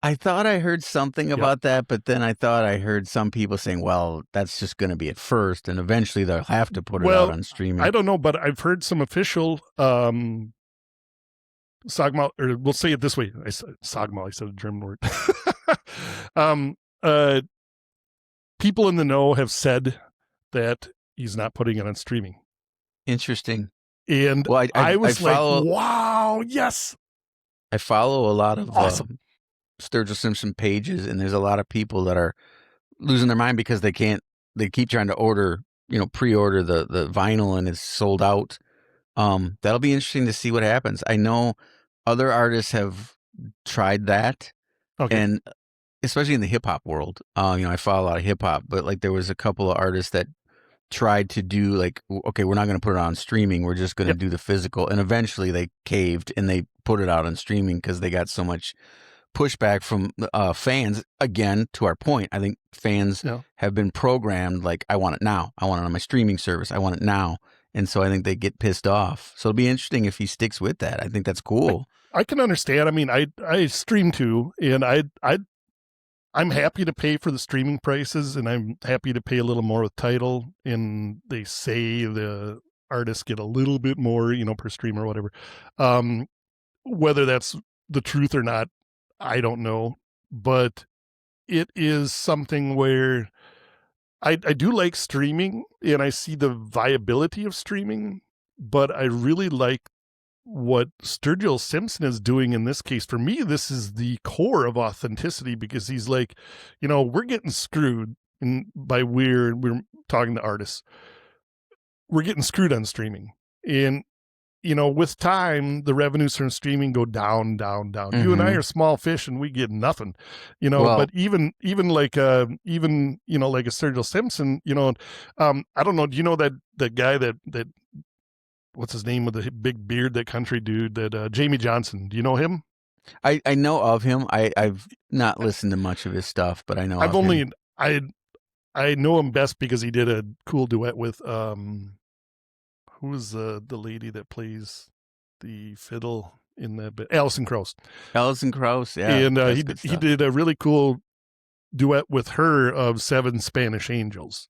I thought I heard something about that, but then I thought I heard some people saying, well, that's just going to be at first, and eventually they'll have to put it out on streaming. I don't know, but I've heard some official Sagma, or we'll say it this way. Sagma, I said a German word. People in the know have said that he's not putting it on streaming. Interesting. And I was like, wow, yes. I follow a lot of awesome Sturgill Simpson pages, and there's a lot of people that are losing their mind because they keep trying to pre-order the vinyl, and it's sold out. That'll be interesting to see what happens. I know other artists have tried that, and especially in the hip hop world. I follow a lot of hip hop, but like there was a couple of artists that tried to do like, okay, we're not going to put it on streaming. We're just going to do the physical, and eventually they caved and they put it out on streaming because they got so much pushback from fans. Again, to our point, I think fans have been programmed like, I want it now. I want it on my streaming service. I want it now. And so I think they get pissed off. So it'll be interesting if he sticks with that. I think that's cool. I can understand. I mean, I stream too, and I'm happy to pay for the streaming prices, and I'm happy to pay a little more with Tidal. And they say the artists get a little bit more, per stream or whatever. Whether that's the truth or not, I don't know. But it is something where I do like streaming, and I see the viability of streaming, but I really like what Sturgill Simpson is doing in this case. For me, this is the core of authenticity, because he's like, we're getting screwed, and by we're talking to artists. We're getting screwed on streaming. And, with time, the revenues from streaming go down, down, down. Mm-hmm. You and I are small fish and we get nothing, but even like a Sturgill Simpson, I don't know. Do you know that guy that what's his name with the big beard, that country dude, that Jamey Johnson? Do you know him? I know of him. I've not listened to much of his stuff, but I know I've of only him. I know him best because he did a cool duet with who's the lady that plays the fiddle in that bit? Allison Krause. Allison Krause, yeah. And that's he good he stuff. did a really cool duet with her of Seven Spanish Angels.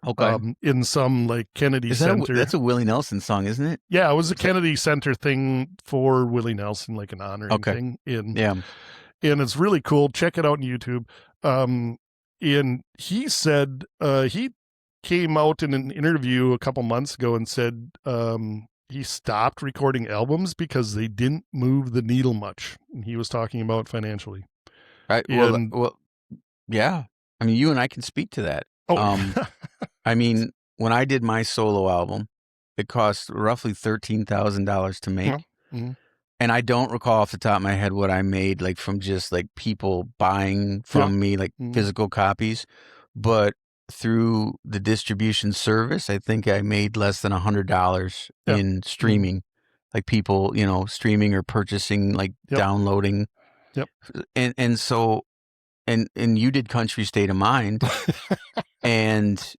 Okay. In some like Kennedy Center. That's a Willie Nelson song, isn't it? Yeah, it was a Kennedy Center thing for Willie Nelson, like an honoring thing. Yeah. And it's really cool. Check it out on YouTube. And he said he came out in an interview a couple months ago and said he stopped recording albums because they didn't move the needle much. And he was talking about financially. Right. Well, yeah. I mean, you and I can speak to that. Oh, I mean, when I did my solo album, it cost roughly $13,000 to make. Mm-hmm. And I don't recall off the top of my head what I made, like from just like people buying from me, like physical copies. But through the distribution service, I think I made less than $100 in streaming, like people, streaming or purchasing, like downloading. Yep. And so, and you did Country State of Mind, and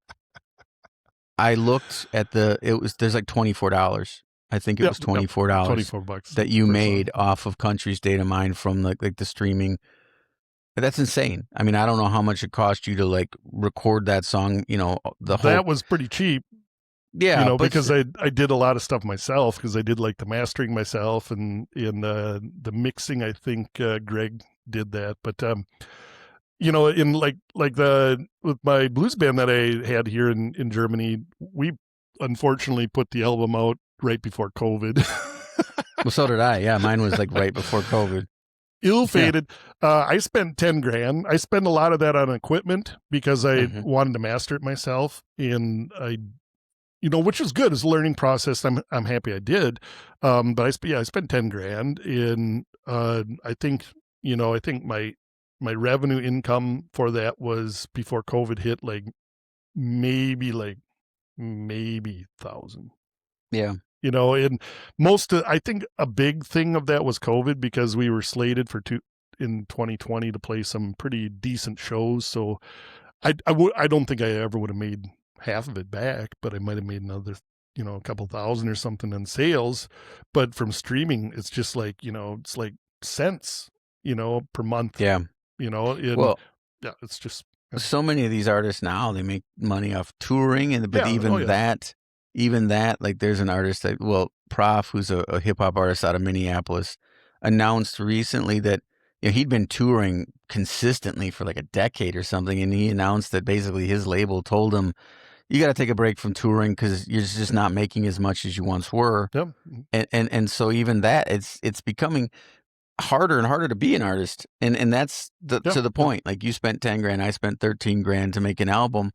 I looked at there's like $24. I think it was $24. $24 that you made off of Country State of Mind from like the streaming. That's insane. I mean, I don't know how much it cost you to like record that song. That was pretty cheap. Yeah, because I did a lot of stuff myself because I did like the mastering myself and in the mixing. I think Greg did that, but in like with my blues band that I had here in Germany, we unfortunately put the album out right before COVID. Well, so did I. Yeah, mine was like right before COVID. Ill-fated. Yeah. I spent $10,000. I spent a lot of that on equipment because I wanted to master it myself, and I, which is good. It's a learning process. I'm happy I did. But I spent $10,000, and I think my revenue income for that was before COVID hit maybe 1,000. Yeah. And I think a big thing of that was COVID because we were slated in 2020 to play some pretty decent shows. So I don't think I ever would have made half of it back, but I might have made another, a couple thousand or something in sales. But from streaming, it's just like, it's like cents, per month. Yeah. It's just. So many of these artists now, they make money off touring, even that, like there's an artist Prof, who's a hip hop artist out of Minneapolis, announced recently that he'd been touring consistently for like a decade or something, and he announced that basically his label told him, you got to take a break from touring because you're just not making as much as you once were. Yep. And so even that, it's becoming harder and harder to be an artist, and that's to the point. Like you spent $10,000, I spent $13,000 to make an album.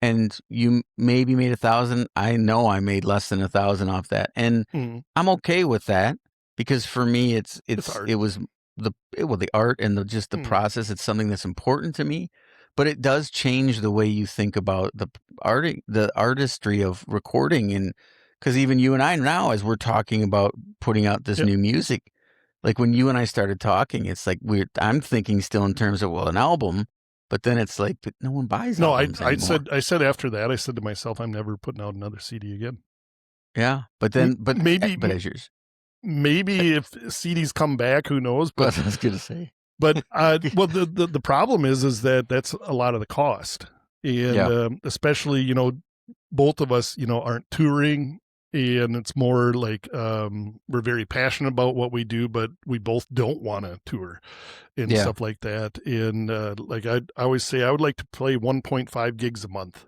And you maybe made 1,000. I know I made less than 1,000 off that, and I'm okay with that because for me, it was the art and the process. It's something that's important to me, but it does change the way you think about the artistry of recording, and because even you and I now, as we're talking about putting out this new music, like when you and I started talking, it's like I'm thinking still in terms of an album. But then it's like, but no one buys albums anymore. I said after that, I said to myself, I'm never putting out another CD again. Yeah, but as yours. Maybe if CDs come back, who knows? But I was going to say. But the problem is that that's a lot of the cost, and especially both of us aren't touring. And it's more like we're very passionate about what we do, but we both don't want to tour and stuff like that. And I always say I would like to play 1.5 gigs a month.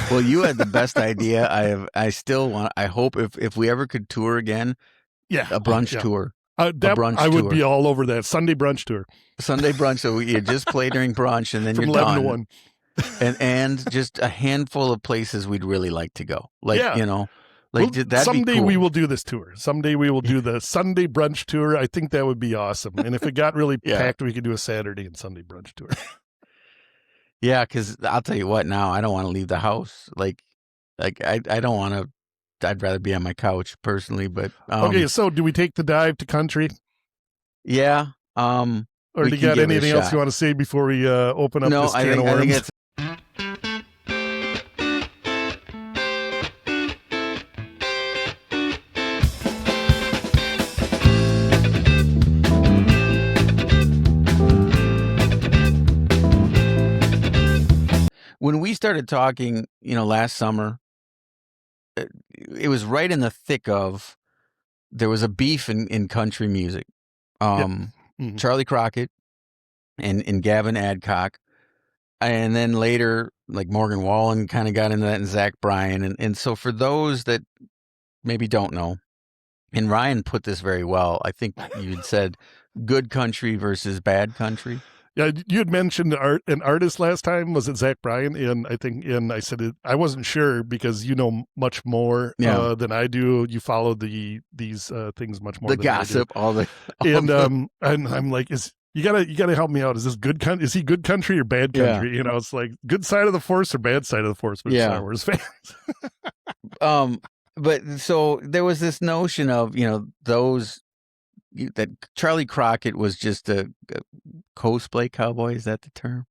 Well, you had the best idea. I hope if we ever could tour again, a brunch tour. I would be all over that Sunday brunch tour. Sunday brunch. So you just play during brunch and then from you're 11 done. to 1. and just a handful of places we'd really like to go. Someday cool. we will do this tour. Someday we will do the Sunday brunch tour. I think that would be awesome. And if it got really packed, we could do a Saturday and Sunday brunch tour. Yeah, because I'll tell you what. Now I don't want to leave the house. I don't want to. I'd rather be on my couch personally. But okay, so do we take the dive to country? Yeah. Or We do you can got give it a anything else shot. you want to say before we open up No, this I can think of worms? it's when we started talking, last summer, it was right in the thick of, there was a beef in country music. Mhm. Charley Crockett and Gavin Adcock. And then later, like Morgan Wallen kind of got into that, and Zach Bryan. And so for those that maybe don't know, and Ryan put this very well, I think you'd said good country versus bad country. Yeah, you had mentioned an artist last time. Was it Zach Bryan? And I said I wasn't sure because you know much more than I do. You follow these things much more. The than gossip, I do. And I'm like, you gotta help me out. Is this good? Is he good country or bad country? Yeah. It's like good side of the force or bad side of the force. But Star Wars fans. But so there was this notion of that Charley Crockett was just a cosplay cowboy. Is that the term?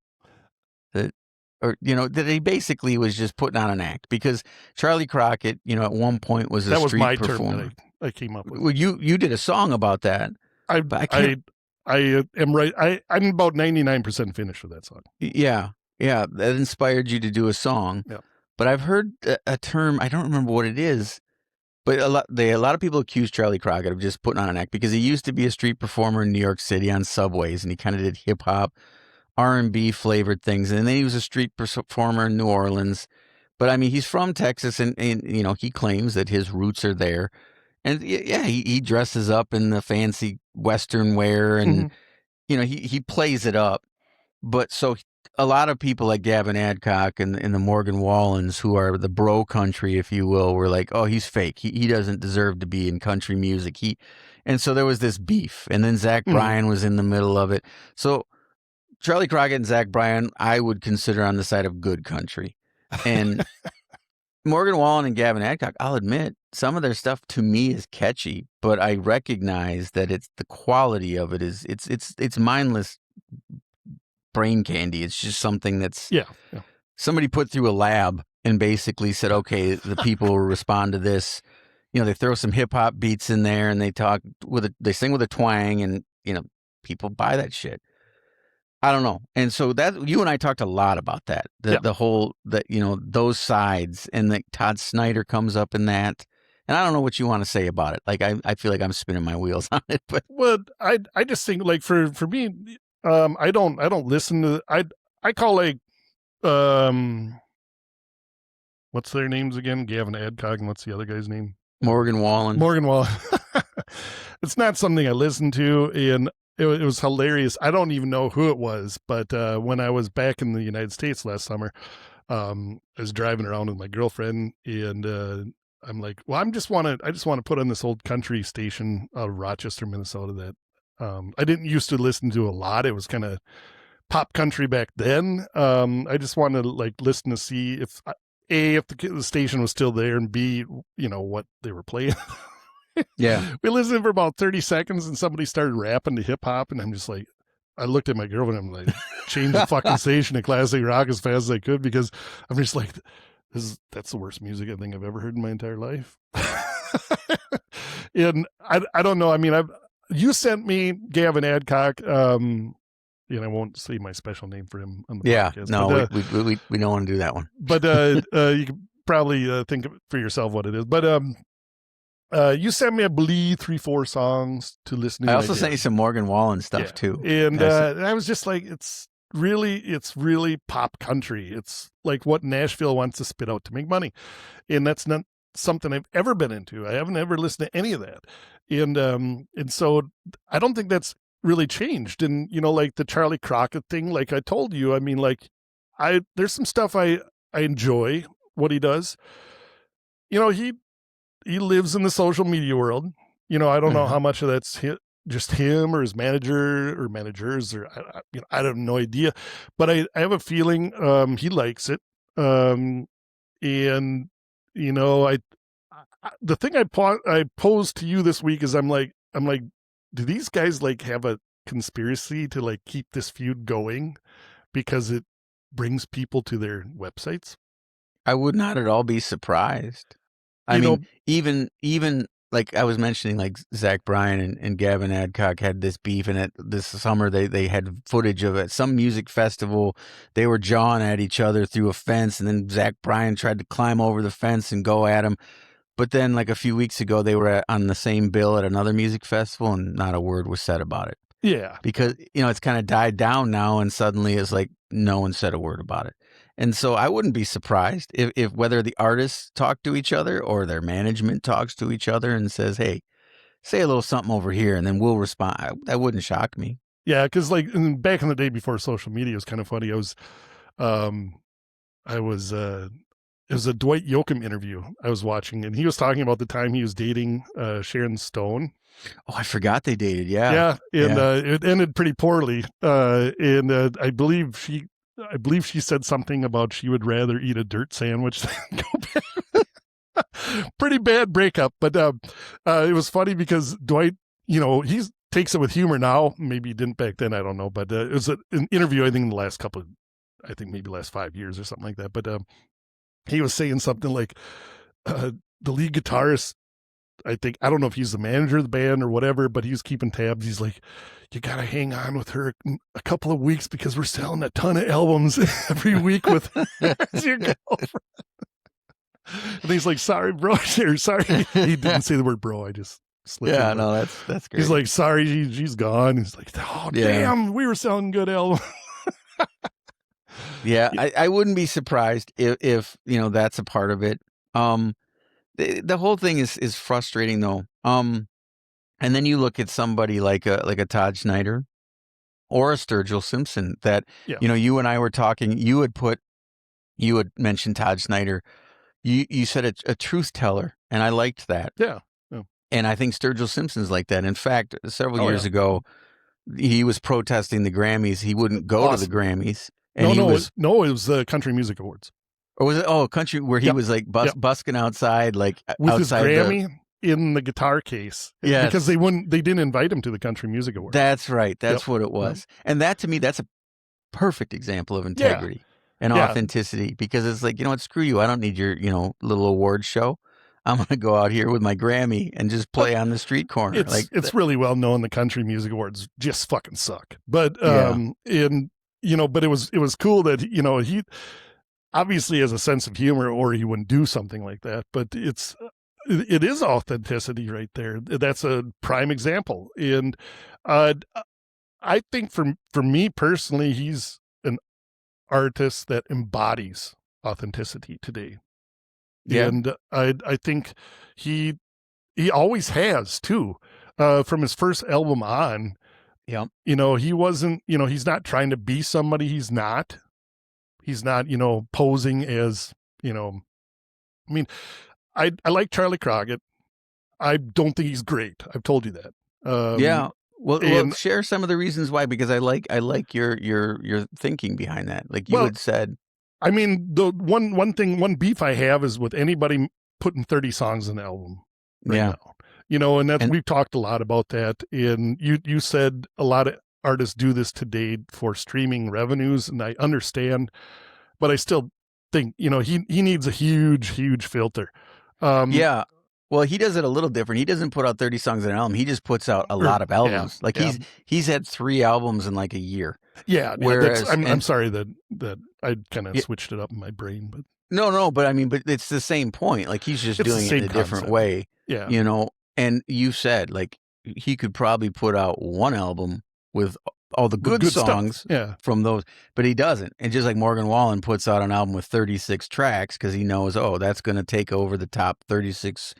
That he basically was just putting on an act, because Charley Crockett, at one point was a street performer. Term that I came up with. Well, you did a song about that. I am right. I'm about 99% finished with that song. Yeah, that inspired you to do a song. Yeah. But I've heard a term, I don't remember what it is, but a lot of people accuse Charley Crockett of just putting on an act, because he used to be a street performer in New York City on subways, and he kind of did hip hop, R&B flavored things, and then he was a street performer in New Orleans. But I mean, he's from Texas, and he claims that his roots are there, and yeah, he dresses up in the fancy Western wear, and he plays it up. But so a lot of people like Gavin Adcock and the Morgan Wallens, who are the bro country, if you will, were like, oh, he's fake. He doesn't deserve to be in country music. And so there was this beef. And then Zach Bryan was in the middle of it. So Charley Crockett and Zach Bryan, I would consider on the side of good country. And Morgan Wallen and Gavin Adcock, I'll admit, some of their stuff to me is catchy, but I recognize that it's the quality of it is it's mindless brain candy. It's just something that's somebody put through a lab and basically said, okay, the people will respond to this. They throw some hip hop beats in there, and they they sing with a twang, and people buy that shit. I don't know. And so that you and I talked a lot about that, the whole those sides, and that Todd Snider comes up in that. And I don't know what you want to say about it. Like I feel like I'm spinning my wheels on it, but I just think, like, for me, I don't listen to I call, like, what's their names again? Gavin Adcock, and what's the other guy's name? Morgan Wallen. It's not something I listen to, and it was hilarious. I don't even know who it was, but when I was back in the United States last summer, I was driving around with my girlfriend, and I'm like, well, I just want to put on this old country station out of Rochester, Minnesota that I didn't used to listen to a lot. It was kind of pop country back then. I just wanted to, like, listen to see if the station was still there, and B, what they were playing. Yeah. We listened for about 30 seconds, and somebody started rapping to hip hop, and I'm just like, I looked at my girlfriend, and I'm like, change the fucking station to classic rock as fast as I could, because I'm just like, that's the worst music I think I've ever heard in my entire life. And I don't know. I mean, you sent me Gavin Adcock. And I won't say my special name for him on the podcast. No, but, we don't want to do that one. But you can probably think for yourself what it is. But you sent me, I believe, 3-4 songs to listen to. I also sent you some Morgan Wallen stuff too. And I was just like, it's really pop country. It's like what Nashville wants to spit out to make money. And that's not something I've ever been into. I haven't ever listened to any of that. And so I don't think that's really changed. And, like the Charley Crockett thing, like I told you, I mean, like there's some stuff I enjoy what he does. He lives in the social media world. I don't know how much of that's just him or his manager or managers, or I have no idea, but I have a feeling he likes it. And the thing I posed to you this week is I'm like, do these guys like have a conspiracy to like keep this feud going because it brings people to their websites? I would not at all be surprised. I You know- mean, even like I was mentioning, like Zach Bryan and Gavin Adcock had this beef, and this summer they had footage of it. Some music festival, they were jawing at each other through a fence, and then Zach Bryan tried to climb over the fence and go at him. But then, like a few weeks ago, they were on the same bill at another music festival, and not a word was said about it. Yeah. Because, it's kind of died down now, and suddenly it's like no one said a word about it. And so I wouldn't be surprised if whether the artists talk to each other or their management talks to each other and says, hey, say a little something over here, and then we'll respond. That wouldn't shock me. Yeah, because like back in the day before social media, it was kind of funny. It was a Dwight Yoakam interview I was watching, and he was talking about the time he was dating Sharon Stone. Oh, I forgot they dated. Yeah. Yeah, and it ended pretty poorly. And I believe she said something about she would rather eat a dirt sandwich than go back. Pretty bad breakup, but it was funny because Dwight, he takes it with humor now. Maybe he didn't back then. I don't know, but it was an interview. I think in the last maybe last 5 years or something like that. But he was saying something like the lead guitarist, I don't know if he's the manager of the band or whatever, but he's keeping tabs. He's like, you got to hang on with her a couple of weeks because we're selling a ton of albums every week with as your girlfriend. And he's like, sorry, bro. Or, sorry. He didn't say the word bro. I just slipped. Yeah, no, that's great. He's like, sorry, she's gone. He's like, oh, damn, we were selling good albums. Yeah, I wouldn't be surprised if that's a part of it. The whole thing is frustrating though. And then you look at somebody like a Todd Snider or a Sturgill Simpson that you and I were talking. You had mentioned Todd Snider. You said a truth teller, and I liked that. Yeah. And I think Sturgill Simpson's like that. In fact, several years ago, he was protesting the Grammys. He wouldn't go to the Grammys. And it was the Country Music Awards. Or was it country where he was like busking outside, like with outside his Grammy in the guitar case? Yeah, because they didn't invite him to the Country Music Awards. That's right. That's what it was. And that to me, that's a perfect example of integrity and authenticity, because it's like, screw you. I don't need your, little award show. I'm going to go out here with my Grammy and just play on the street corner. It's really well known the Country Music Awards just fucking suck. But but it was cool that he obviously has a sense of humor, or he wouldn't do something like that. But it is authenticity right there. That's a prime example. And I think for me personally, he's an artist that embodies authenticity today. Yeah. And I think he always has too. From his first album on, he wasn't, he's not trying to be somebody he's not. He's not, posing as, I mean, I like Charley Crockett. I don't think he's great. I've told you that. Well, share some of the reasons why, because I like your thinking behind that. Like you had said. I mean, the one beef I have is with anybody putting 30 songs in an album right now. And we've talked a lot about that. And you said a lot of artists do this today for streaming revenues, and I understand, but I still think, he needs a huge filter. Well, he does it a little different. He doesn't put out 30 songs in an album. He just puts out a lot of albums. He's had 3 albums in like a year. Yeah. Whereas, I'm sorry that I kind of switched it up in my brain, but no, but it's the same point. Like he's just doing it in a different way. Yeah. And you said like he could probably put out one album with all the good songs from those, but he doesn't. And just like Morgan Wallen puts out an album with 36 tracks because he knows, that's going to take over the top 36.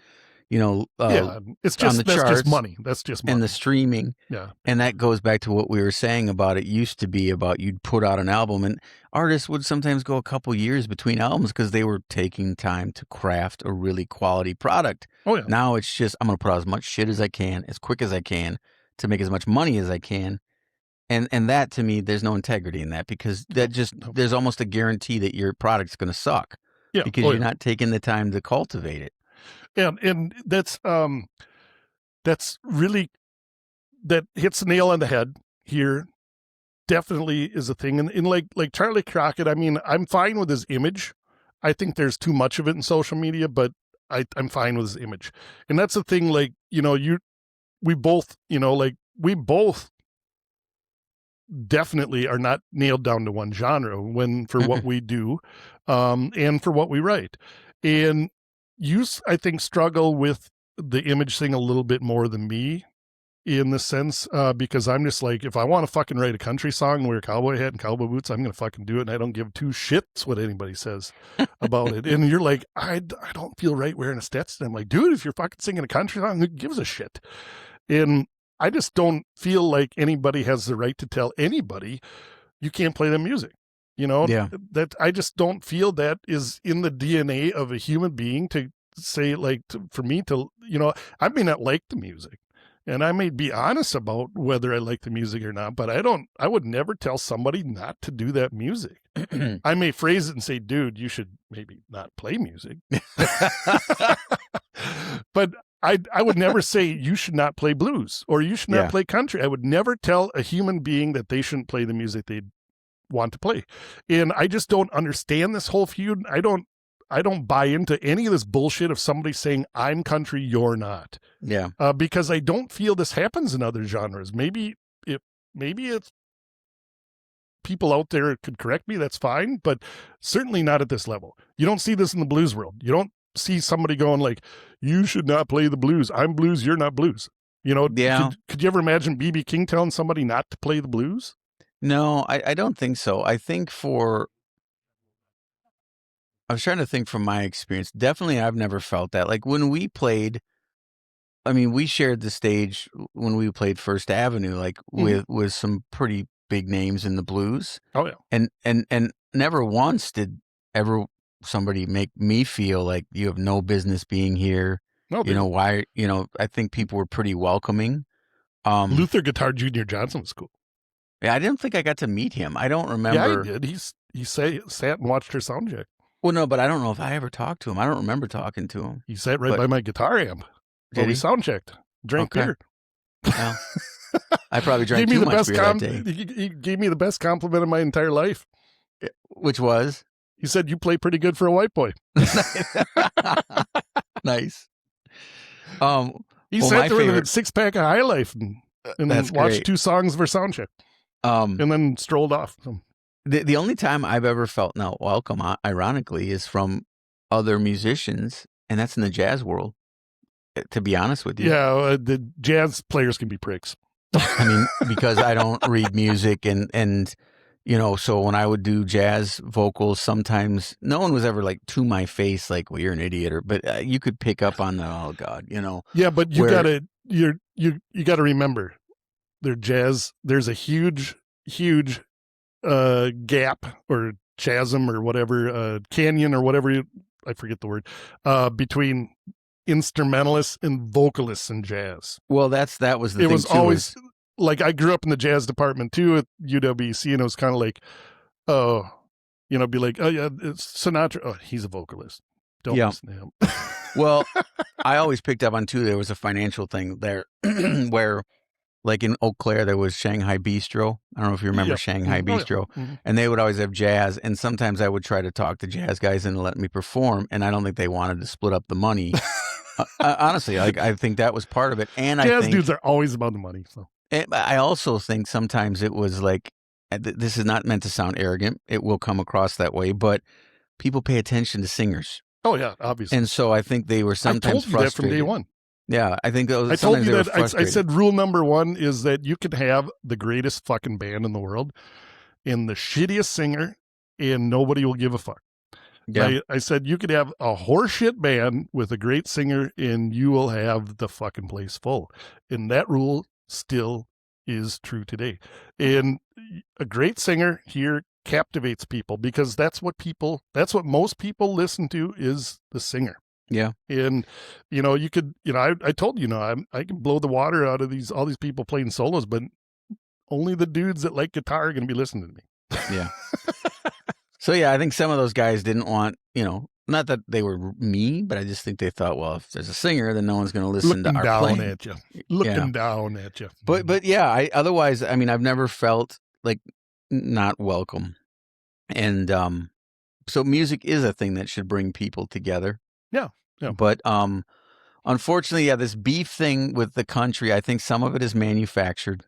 It's just on the charts, just money. That's just money. And the streaming. Yeah. And that goes back to what we were saying about it used to be about you'd put out an album, and artists would sometimes go a couple years between albums because they were taking time to craft a really quality product. Oh yeah. Now it's just, I'm going to put out as much shit as I can, as quick as I can, to make as much money as I can. And that to me, there's no integrity in that, because there's almost a guarantee that your product's going to suck. Yeah. Because you're not taking the time to cultivate it. And that's really that hits the nail on the head here. Definitely is a thing. And like Charley Crockett, I mean, I'm fine with his image. I think there's too much of it in social media, but I'm fine with his image. And that's the thing, like, we both definitely are not nailed down to one genre for what we do, and for what we write. And you, I think, struggle with the image thing a little bit more than me, in the sense, because I'm just like, if I want to fucking write a country song and wear a cowboy hat and cowboy boots, I'm going to fucking do it. And I don't give two shits what anybody says about it. And you're like, I don't feel right wearing a Stetson. I'm like, dude, if you're fucking singing a country song, who gives a shit? And I just don't feel like anybody has the right to tell anybody you can't play the music. Yeah. That I just don't feel that is in the DNA of a human being to say, like, for me to, I may not like the music. And I may be honest about whether I like the music or not, but I would never tell somebody not to do that music. I may phrase it and say, dude, you should maybe not play music. But I would never say you should not play blues or you should not play country. I would never tell a human being that they shouldn't play the music they want to play. And I just don't understand this whole feud. I don't buy into any of this bullshit of somebody saying I'm country, you're not. Yeah. Because I don't feel this happens in other genres. Maybe it's people out there could correct me. That's fine, but certainly not at this level. You don't see this in the blues world. You don't see somebody going like, you should not play the blues. I'm blues. You're not blues. Yeah. Could you ever imagine B.B. King telling somebody not to play the blues? No, I don't think so. I was trying to think from my experience. Definitely, I've never felt that. Like when we played, I mean, we shared the stage when we played First Avenue, like with some pretty big names in the blues. Oh yeah. And never once did ever somebody make me feel like you have no business being here. No, why? I think people were pretty welcoming. Luther Guitar Junior Johnson was cool. Yeah, I didn't think I got to meet him. I don't remember. Yeah, I did. He sat and watched her sound check. Well, no, but I don't know if I ever talked to him. I don't remember talking to him. He sat right by my guitar amp. Did he? Sound checked. Drank beer. Well, I probably drank too much beer that day. He gave me the best compliment of my entire life. Which was? He said, you play pretty good for a white boy. Nice. He sat there with a 6-pack of High Life and watched great. 2 songs for sound check. And then strolled off. The only time I've ever felt welcome, ironically, is from other musicians, and that's in the jazz world, to be honest with you. Yeah, the jazz players can be pricks. I mean, because I don't read music and so when I would do jazz vocals, sometimes no one was ever like to my face like, well, you're an idiot, but you could pick up on the, oh God, Yeah, but you gotta remember, there's a huge gap or chasm or whatever, canyon or whatever, I forget the word, between instrumentalists and vocalists in jazz. Well, that was the thing. It was always like, I grew up in the jazz department too at UWC, and it was kind of like, be like, oh yeah, it's Sinatra. Oh, he's a vocalist. Don't listen to him. Well, I always picked up on too, there was a financial thing there where, like in Eau Claire, there was Shanghai Bistro. I don't know if you remember Shanghai Bistro. Yeah. Mm-hmm. And they would always have jazz. And sometimes I would try to talk to jazz guys and let me perform. And I don't think they wanted to split up the money. Honestly, I think that was part of it. And jazz dudes are always about the money. So I also think sometimes it was like, this is not meant to sound arrogant. It will come across that way. But people pay attention to singers. Oh, yeah, obviously. And so I think they were sometimes frustrated. I told you that from day one. Yeah, I think those. I told you that. I said rule number 1 is that you can have the greatest fucking band in the world and the shittiest singer, and nobody will give a fuck. Yeah. I said you could have a horseshit band with a great singer, and you will have the fucking place full. And that rule still is true today. And a great singer here captivates people because that's what most people listen to is the singer. Yeah. And, you could, I told you, I can blow the water out of all these people playing solos, but only the dudes that like guitar are going to be listening to me. Yeah. So, yeah, I think some of those guys didn't want, Not that they were mean, but I just think they thought, well, if there's a singer, then no one's going to listen Looking to our down playing. at you. Looking down at you. But yeah, otherwise, I mean, I've never felt like not welcome. And so music is a thing that should bring people together. Yeah. But unfortunately, yeah, this beef thing with the country, I think some of it is manufactured.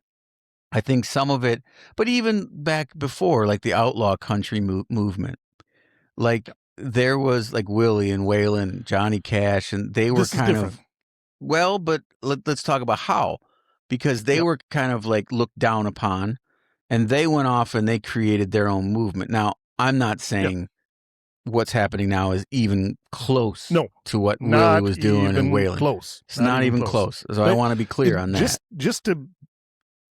I think some of it, but even back before, like the outlaw country movement, like there was like Willie and Waylon, Johnny Cash, and they were This is kind different. of, well, but let's talk about how, because they were kind of like looked down upon, and they went off and they created their own movement. Now, I'm not saying what's happening now is even close to what Willie was doing and Waylon. Close. It's not even close. So I want to be clear on that.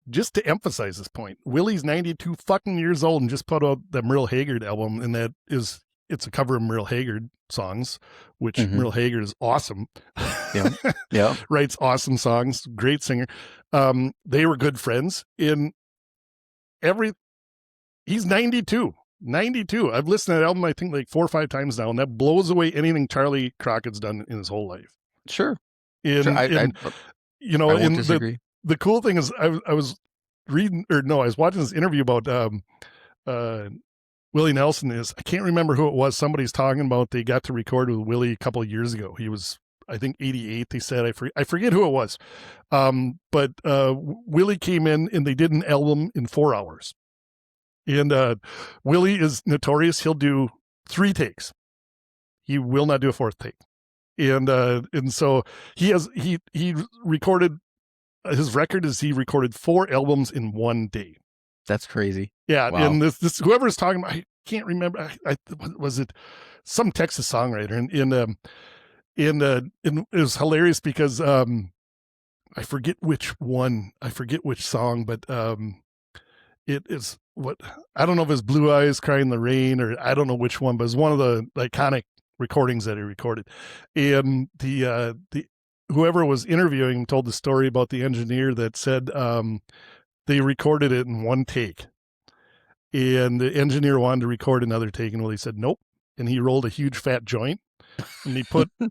Just to emphasize this point, Willie's 92 fucking years old and just put out the Merle Haggard album, and it's a cover of Merle Haggard songs, which Merle Haggard is awesome. Yeah. Writes awesome songs, great singer. They were good friends he's 92. 92. I've listened to that album, I think, like 4 or 5 times now, and that blows away anything Charley Crockett's done in his whole life. Sure. I won't disagree. The cool thing is I was watching this interview about Willie Nelson. I can't remember who it was. Somebody's talking about they got to record with Willie a couple of years ago. He was, I think, 88. They said, I forget who it was. But Willie came in and they did an album in 4 hours. And Willie is notorious. He'll do 3 takes. He will not do a 4th take. And so he recorded. His record is he recorded 4 albums in 1 day. That's crazy. Yeah, wow. And this whoever's talking about, I can't remember. Was it some Texas songwriter? And it was hilarious because I forget which one. I forget which song, but it is what I don't know if it's Blue Eyes Crying in the Rain or I don't know which one, but it's one of the iconic recordings that he recorded. And the whoever was interviewing him told the story about the engineer that said they recorded it in 1 take. And the engineer wanted to record another take, and Willie said, nope. And he rolled a huge fat joint, and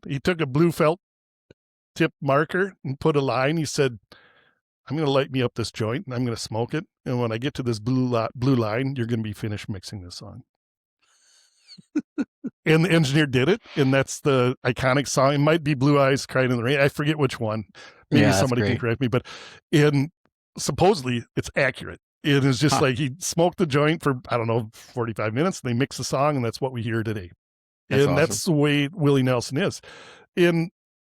he took a blue felt tip marker and put a line. He said, I'm going to light me up this joint, and I'm going to smoke it. And when I get to this blue line, you're going to be finished mixing this song. And the engineer did it, and that's the iconic song. It might be Blue Eyes Crying in the Rain. I forget which one. Maybe somebody can correct me. But supposedly it's accurate. It is just like he smoked the joint for, 45 minutes. And they mix the song, and that's what we hear today. That's awesome. That's the way Willie Nelson is. And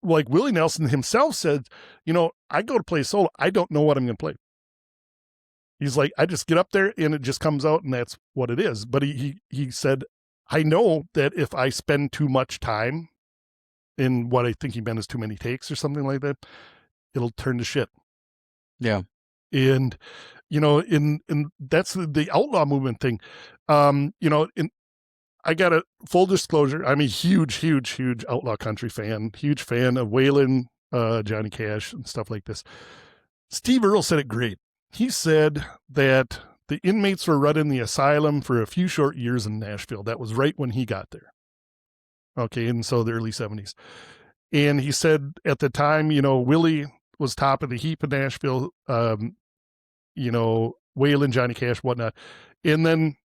like Willie Nelson himself said, I go to play solo. I don't know what I'm going to play. He's like, I just get up there and it just comes out, and that's what it is. But he said, I know that if I spend too much time in what I think he meant is too many takes or something like that, it'll turn to shit. Yeah. And, in that's the outlaw movement thing. I got a full disclosure. I'm a huge, huge, huge outlaw country fan, huge fan of Waylon, Johnny Cash and stuff like this. Steve Earle said it great. He said that the inmates were running the asylum for a few short years in Nashville. That was right when he got there. Okay, and so the early 70s. And he said at the time, Willie was top of the heap in Nashville, Waylon, Johnny Cash, whatnot. And then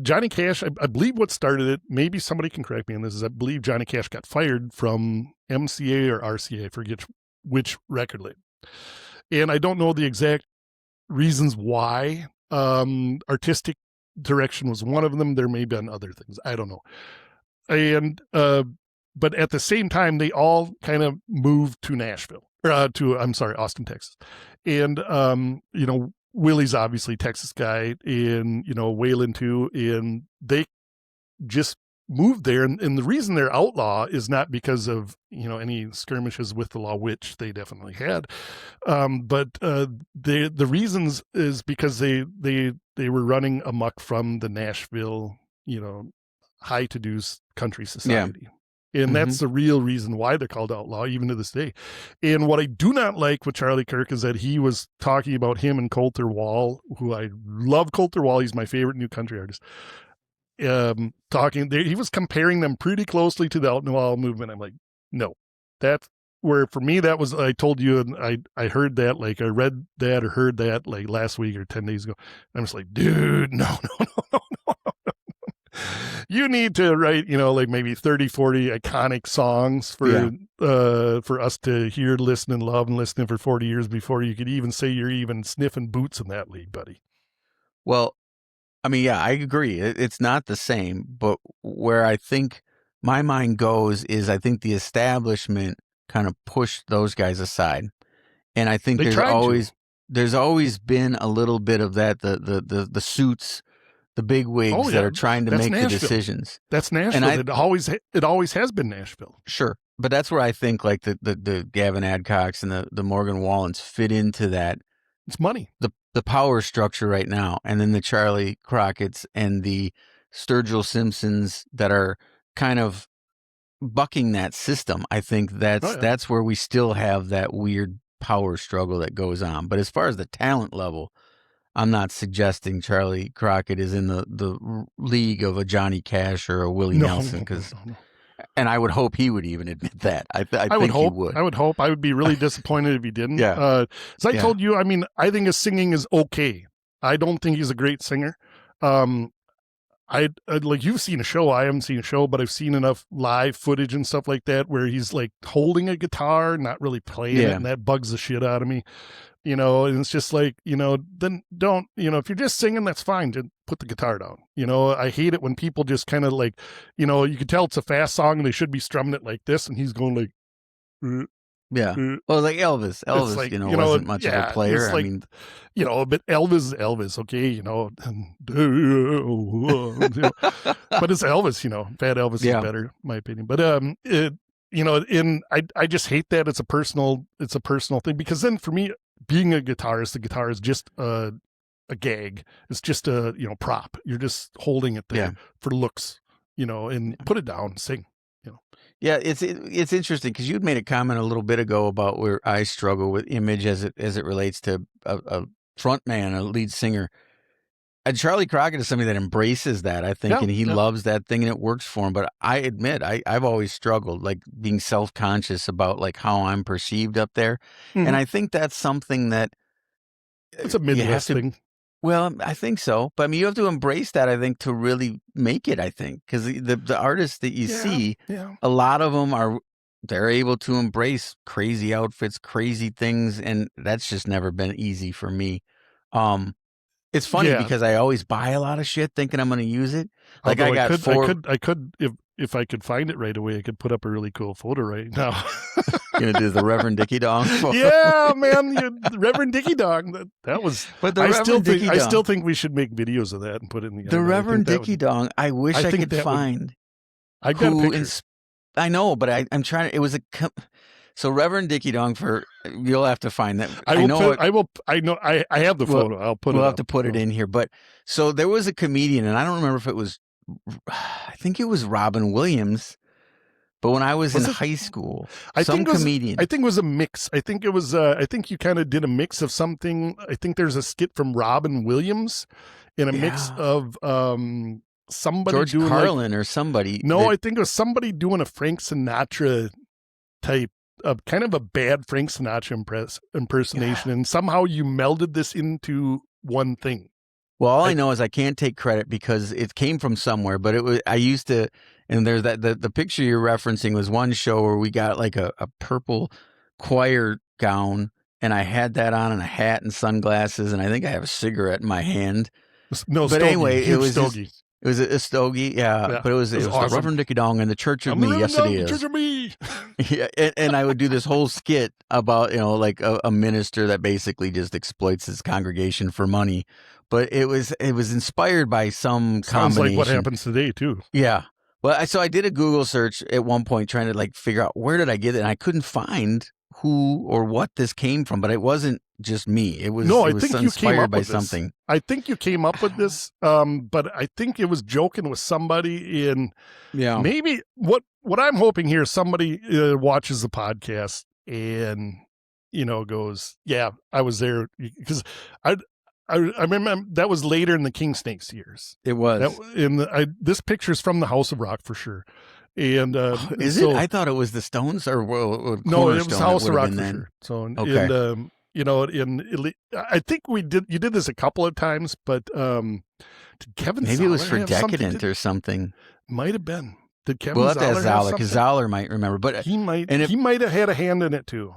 Johnny Cash, I believe what started it, maybe somebody can correct me on this, is I believe Johnny Cash got fired from MCA or RCA, I forget which record label. And I don't know the exact reasons why. Artistic direction was one of them. There may have been other things. I don't know. And but at the same time, they all kind of moved to Nashville, Austin, Texas. And Willie's obviously Texas guy, and Waylon too, and they just moved there. And the reason they're outlaw is not because of any skirmishes with the law, which they definitely had, but the reasons is because they were running amok from the Nashville high to do country society. Yeah. And that's the real reason why they're called outlaw, even to this day. And what I do not like with Charlie Kirk is that he was talking about him and Colter Wall, who I love Colter Wall. He's my favorite new country artist. talking. He was comparing them pretty closely to the Out New Owl movement. I'm like, no, that's where for me that was. I told you, and I heard that, like I read that or heard that like last week or 10 days ago. I'm just like, dude, no. You need to write, like maybe 30, 40 iconic songs for us to hear, listen, and love, and listening for 40 years before you could even say you're even sniffing boots in that league, buddy. Well, I mean, yeah, I agree. It's not the same, but where I think my mind goes is I think the establishment kind of pushed those guys aside. And I think there's always been a little bit of that, the suits, the big wigs that are trying to make Nashville. The decisions. That's Nashville. It always has been Nashville. Sure. But that's where I think like the Gavin Adcocks and the Morgan Wallens fit into that. It's money. The power structure right now, and then the Charley Crockett's and the Sturgill Simpsons that are kind of bucking that system. I think that's where we still have that weird power struggle that goes on. But as far as the talent level, I'm not suggesting Charley Crockett is in the league of a Johnny Cash or a Willie Nelson, because. No. And I would hope he would even admit that. I think he would. I would hope. I would be really disappointed if he didn't. Yeah. As I told you, I mean, I think his singing is okay. I don't think he's a great singer. I like, you've seen a show. I haven't seen a show, but I've seen enough live footage and stuff like that where he's like holding a guitar, not really playing it, and that bugs the shit out of me. And it's just like, then don't, if you're just singing, that's fine. Just put the guitar down. I hate it when people just kind of like, you can tell it's a fast song and they should be strumming it like this. And he's going like, well, like Elvis, like, wasn't much of a player. Like, but Elvis is Elvis. Okay. But it's Elvis, Fat Elvis is better, in my opinion. But, I just hate that it's a personal thing, because then for me, being a guitarist, the guitar is just a gag. It's just a, prop. You're just holding it there for looks, and put it down, sing, Yeah, it's interesting because you'd made a comment a little bit ago about where I struggle with image as it relates to a front man, a lead singer. And Charley Crockett is somebody that embraces that, I think, and he loves that thing, and it works for him. But I admit, I've always struggled, like being self-conscious about like how I'm perceived up there. Mm-hmm. And I think that's something that it's a Midwest thing. Well, I think so. But I mean, you have to embrace that, I think, to really make it, I think, because the artists that you see, a lot of them they're able to embrace crazy outfits, crazy things. And that's just never been easy for me. It's funny because I always buy a lot of shit thinking I'm going to use it. Like although I could if I could find it right away, I could put up a really cool photo right now. You're gonna do the Reverend Dickie Dong photo? Yeah, man, the Reverend Dickie Dong. That was. But I still think we should make videos of that and put it in the Reverend Dickie Dong. I wish I could find. I got a picture. I know, but I'm trying to. It was a. So Reverend Dickie Dong you'll have to find that. I have the photo. I'll put it. We'll have to put it in here. But so there was a comedian, and I don't remember if it was. I think it was Robin Williams. But when I was in high school, comedian. I think it was a mix. I think it was. I think you kind of did a mix of something. I think there's a skit from Robin Williams, in a mix of somebody George doing Carlin or somebody. No, I think it was somebody doing a Frank Sinatra type. Kind of a bad Frank Sinatra impersonation, and somehow you melded this into one thing. Well, all I know is I can't take credit because it came from somewhere, but it was, I used to, and there's the picture you're referencing was one show where we got like a purple choir gown, and I had that on and a hat and sunglasses, and I think I have a cigarette in my hand. No, but stogie. Anyway, it was stogie. It was a stogie, but it was awesome. The Reverend Dickie Dong and the Church of Me. Yes, it is. Church of Me. Yeah, and I would do this whole skit about like a minister that basically just exploits his congregation for money. But it was inspired by some Sounds combination. like what happens today too. Yeah. Well, so I did a Google search at one point trying to like figure out where did I get it, and I couldn't find who or what this came from. But it wasn't just me. It was inspired by something. I think you came up with this, but I think it was joking with somebody in. Yeah. Maybe what I'm hoping here, somebody watches the podcast and goes, yeah, I was there, because I remember that was later in the King Snakes years. It was. This picture's from the House of Rock for sure. And is it? I thought it was the Stones or no, it was House of Rock for then. sure. So okay. And you know, I think you did this a couple of times, but did Kevin? Maybe Zoller it was for Decadent or something. Might have been. Did Kevin? We'll have to ask Zoller because Zoller might remember, but he might have had a hand in it too.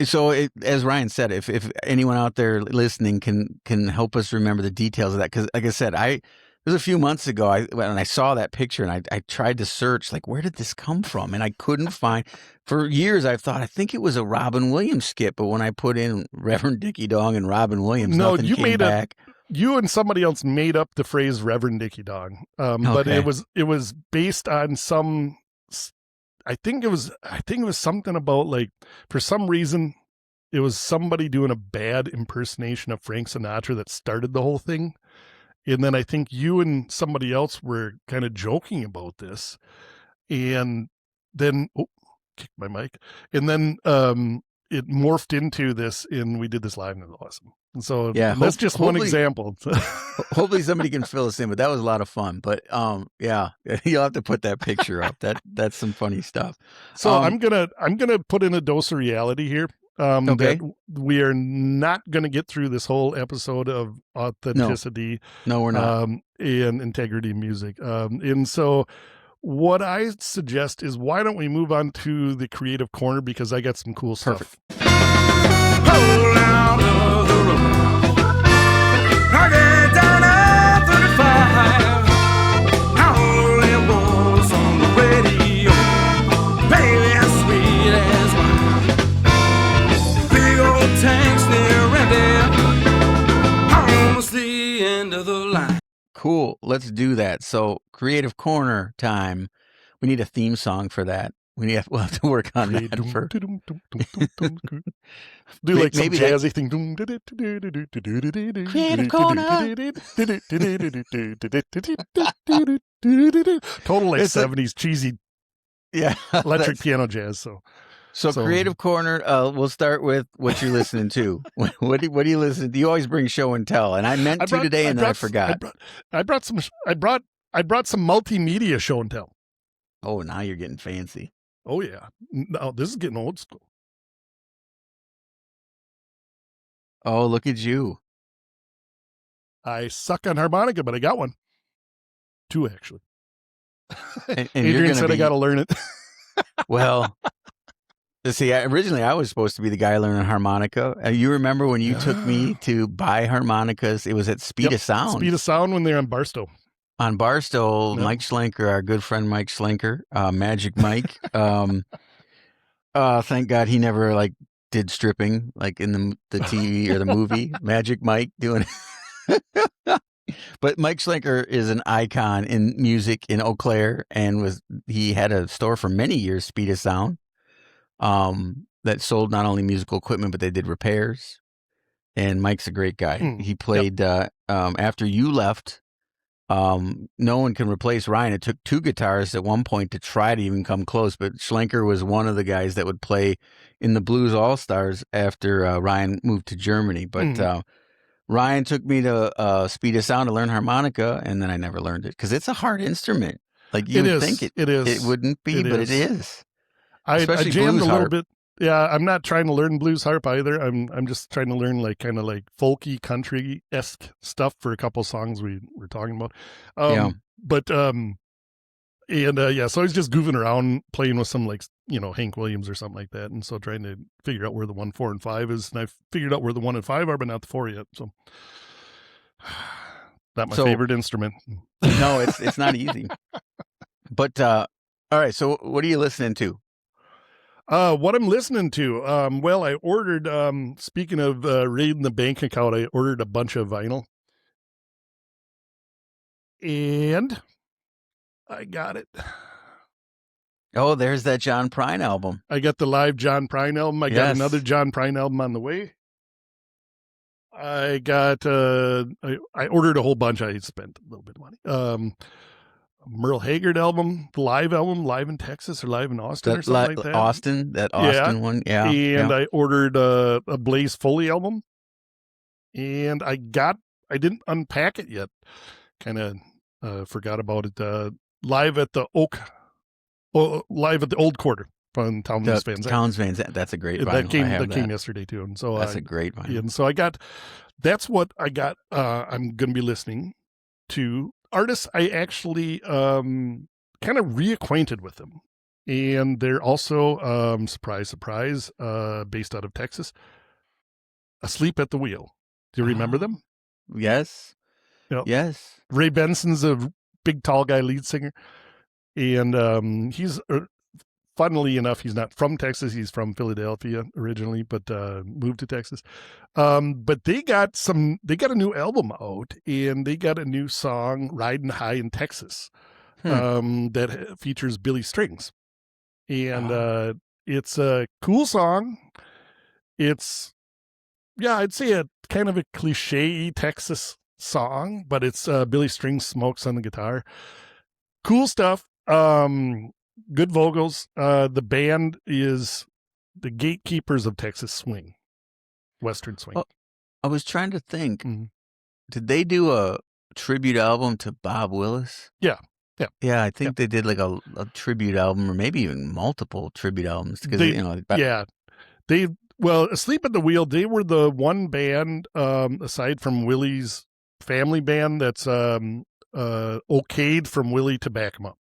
So, as Ryan said, if anyone out there listening can help us remember the details of that, because like I said, it was a few months ago when I saw that picture and I tried to search, like, where did this come from? And I couldn't find. For years, I've thought, I think it was a Robin Williams skit, but when I put in Reverend Dickie Dong and Robin Williams, nothing came back. You and somebody else made up the phrase Reverend Dickie Dong, but it was based on some. I think it was something about, like, for some reason, it was somebody doing a bad impersonation of Frank Sinatra that started the whole thing. And then I think you and somebody else were kind of joking about this. And then, kicked my mic. And then it morphed into this, and we did this live, and it was awesome. And so that's just one example. Hopefully somebody can fill us in, but that was a lot of fun. But yeah, you'll have to put that picture up. That's some funny stuff. So I'm gonna put in a dose of reality here. Okay. That we are not gonna get through this whole episode of authenticity. No, we're not. And integrity in music. And so what I suggest is, why don't we move on to the creative corner, because I got some cool stuff. Hold out of the road. I get down at 35. Howlin Wolf on the radio. Baby, as sweet as wine. Big old tanks near empty. Almost the end of the line. Cool. Let's do that. So, creative corner time. We need a theme song for that. We'll have to work on that. Do like some maybe jazzy thing. Creative corner. Total like 70s cheesy electric piano jazz. So creative corner. We'll start with what you're listening to. What do you listen to? You always bring show and tell, and I meant to today, and then I forgot. I brought some multimedia show and tell. Oh, now you're getting fancy. Oh yeah, no, this is getting old school. Oh, look at you. I suck on harmonica, but I got one. 2, actually. And Adrian said I got to learn it. Well, see, originally I was supposed to be the guy learning harmonica. You remember when you took me to buy harmonicas? It was at Speed of Sound. Speed of Sound when they're on Barstow. On Barstow, Mike Schlenker, our good friend Mike Schlenker, Magic Mike. Thank God he never did stripping like in the TV or the movie. Magic Mike doing it. But Mike Schlenker is an icon in music in Eau Claire, and he had a store for many years, Speed of Sound, that sold not only musical equipment, but they did repairs. And Mike's a great guy. He played after you left. No one can replace Ryan. It took 2 guitarists at one point to try to even come close, but Schlenker was one of the guys that would play in the Blues All-Stars after Ryan moved to Germany. But Ryan took me to Speed of Sound to learn harmonica, and then I never learned it because it's a hard instrument. Like you would think it wouldn't be, but it is. I jammed a little bit. Yeah, I'm not trying to learn blues harp either. I'm just trying to learn kind of folky country-esque stuff for a couple songs we were talking about. But so I was just goofing around playing with some Hank Williams or something like that, and so trying to figure out where the 1, 4, and 5 is, and I figured out where the 1 and 5 are, but not the 4 yet. So not my favorite instrument. No, it's not easy. But all right, so what are you listening to? What I'm listening to, well, I ordered, speaking of raiding the bank account, I ordered a bunch of vinyl. And I got it. Oh, there's that John Prine album. I got the live John Prine album. I got another John Prine album on the way. I got, I ordered a whole bunch. I spent a little bit of money. Merle Haggard album, live in Texas or live in Austin or something like that. Austin one, yeah. And I ordered a Blaze Foley album, and I got I didn't unpack it yet. Kind of forgot about it. Live at the Old Quarter from Townsend's Fans. Towns Fans, that's a great vinyl. That came yesterday too, and so that's a great vinyl. And so that's what I got. I'm going to be listening to artists I actually kind of reacquainted with them, and they're also surprise, based out of Texas. Asleep at the Wheel. Do you remember them? Yes. Yep. Yes. Ray Benson's a big, tall guy lead singer. And he's, funnily enough, he's not from Texas. He's from Philadelphia originally, but moved to Texas. But they got a new album out, and they got a new song, Riding High in Texas, that features Billy Strings. And it's a cool song. It's, I'd say a kind of a cliche Texas song, but it's Billy Strings Smokes on the guitar. Cool stuff. Good vocals. The band is the gatekeepers of Texas swing, Western swing. Well, I was trying to think. Mm-hmm. Did they do a tribute album to Bob Willis? Yeah. I think they did like a tribute album, or maybe even multiple tribute albums. Because Asleep at the Wheel, they were the one band, aside from Willie's family band, that's okayed from Willie to back him up.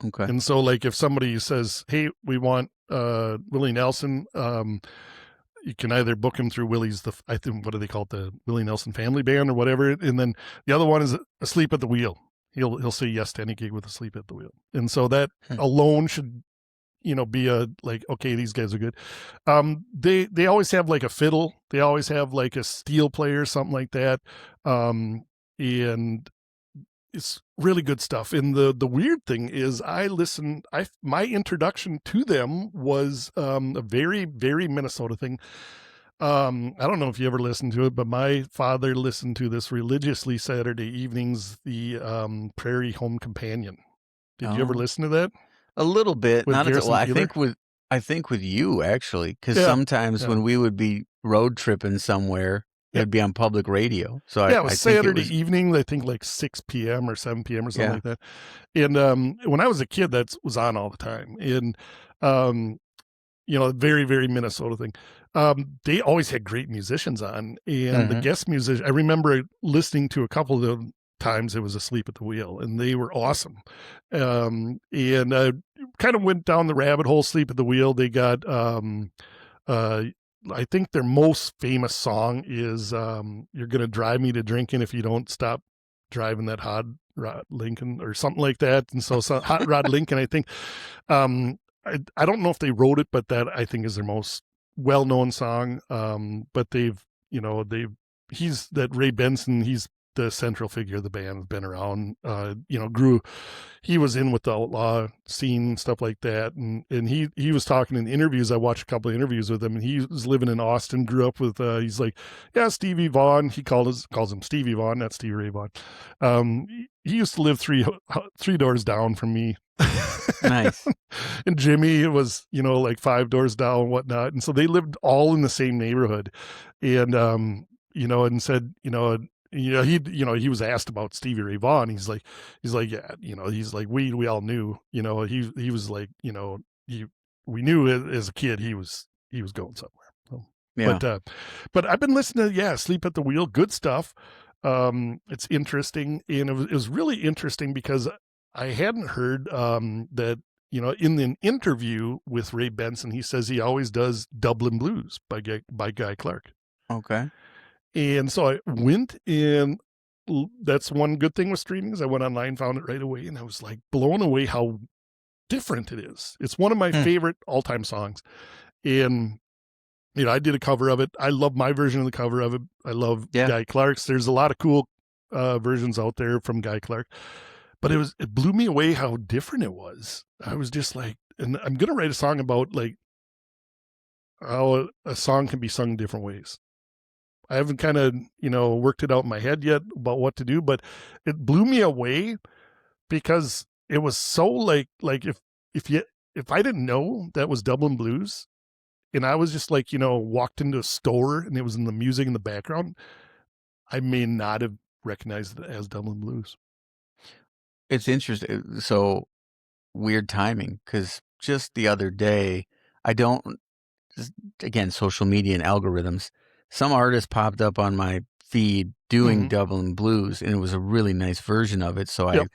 Okay. And so, like, if somebody says, hey, we want Willie Nelson, you can either book him through Willie's, what do they call it, the Willie Nelson family band or whatever. And then the other one is Asleep at the Wheel. He'll say yes to any gig with Asleep at the Wheel. And so that alone should, be okay, these guys are good. They always have like a fiddle. They always have like a steel player, something like that. And it's really good stuff. And the weird thing is my introduction to them was a very, very Minnesota thing. I don't know if you ever listened to it, but my father listened to this religiously Saturday evenings, the Prairie Home Companion. Did you ever listen to that? A little bit. With Not Garrison I Keillor? think with you actually, because sometimes when we would be road tripping somewhere, it'd be on public radio. So it was Saturday evening. I think like 6 p.m. or 7 p.m. or something like that. And when I was a kid, that was on all the time. And very, very Minnesota thing. They always had great musicians on, and the guest musician. I remember listening to a couple of times it was Asleep at the Wheel, and they were awesome. And kind of went down the rabbit hole. Sleep at the Wheel. They got I think their most famous song is "You're Gonna Drive Me to Drinking If You Don't Stop Driving That Hot Rod Lincoln" or something like that. And so Hot Rod Lincoln, I think. I don't know if they wrote it, but that I think is their most well-known song. But he's that Ray Benson. He's the central figure of the band, has been around, he was in with the outlaw scene, stuff like that. And he was talking in interviews. I watched a couple of interviews with him, and he was living in Austin, grew up with, he's like, Stevie Vaughan. He calls him Stevie Vaughan, not Stevie Ray Vaughan. He used to live three doors down from me. Nice. And Jimmy was, like 5 doors down and whatnot. And so they lived all in the same neighborhood. And, and said, he was asked about Stevie Ray Vaughan. He's like, yeah, he's like, we all knew, he was like, we knew as a kid, he was going somewhere. So, yeah. But I've been listening to, Sleep at the Wheel, good stuff. It's interesting. And it was really interesting because I hadn't heard, that, in an interview with Ray Benson, he says he always does Dublin Blues by Guy Clark. Okay. And so I went, and that's one good thing with streaming is I went online, found it right away, and I was like blown away how different it is. It's one of my favorite all-time songs. And, I did a cover of it. I love my version of the cover of it. I love Guy Clark's. There's a lot of cool versions out there from Guy Clark. But it blew me away how different it was. I was just like, and I'm going to write a song about like how a song can be sung different ways. I haven't kind of, worked it out in my head yet about what to do, but it blew me away because it was so like if I didn't know that was Dublin Blues, and I was just like, walked into a store and it was in the music in the background, I may not have recognized it as Dublin Blues. It's interesting. So weird timing, because just the other day, again, social media and algorithms, some artist popped up on my feed doing Dublin Blues, and it was a really nice version of it. So I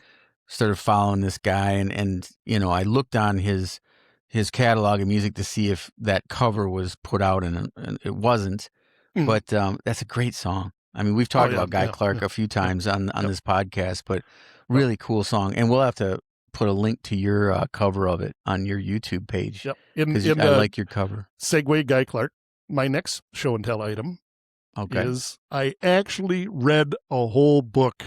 started following this guy, and I looked on his catalog of music to see if that cover was put out, and it wasn't. But that's a great song. I mean, we've talked about Guy Clark a few times on this podcast, but really cool song. And we'll have to put a link to your cover of it on your YouTube page. Yep. Because I like your cover. Segue Guy Clark. My next show and tell item is I actually read a whole book.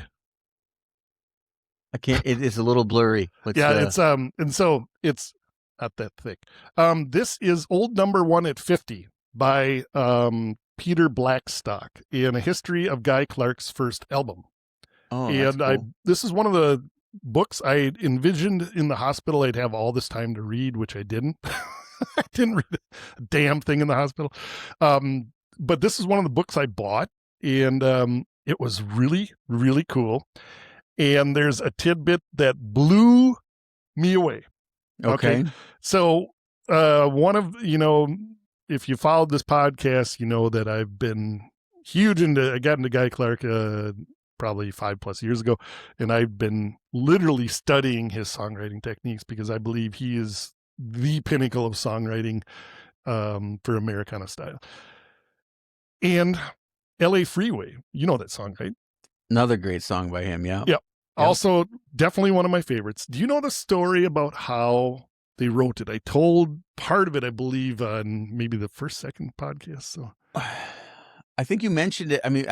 I can't. It's a little blurry. It's and so it's not that thick. This is Old Number 1 at 50 by Peter Blackstock, in a history of Guy Clark's first album. Oh, and cool. This is one of the books I envisioned in the hospital I'd have all this time to read, which I didn't. I didn't read a damn thing in the hospital. But this is one of the books I bought, and it was really, really cool. And there's a tidbit that blew me away. Okay. So one of, if you followed this podcast, you know that I've been I got into Guy Clark probably 5+ years ago, and I've been literally studying his songwriting techniques because I believe he is the pinnacle of songwriting for Americana style. And LA Freeway, you know that song, right? Another great song by him, yeah. Yep. Also, definitely one of my favorites. Do you know the story about how they wrote it? I told part of it, I believe, on maybe the second podcast. So I think you mentioned it. I mean,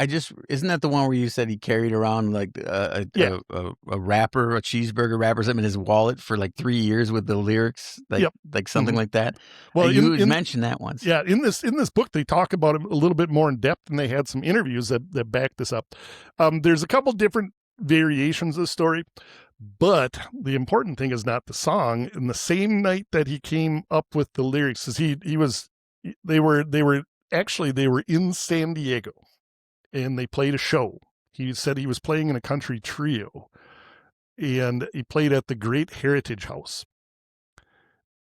isn't that the one where you said he carried around like a wrapper, a cheeseburger wrapper, or something in his wallet for like 3 years with the lyrics, like something like that? Well, you mentioned that once. Yeah, in this book, they talk about it a little bit more in depth, and they had some interviews that back this up. There's a couple different variations of the story, but the important thing is not the song. In the same night that he came up with the lyrics, because they were in San Diego, and they played a show. He said he was playing in a country trio, and he played at the Great Heritage House.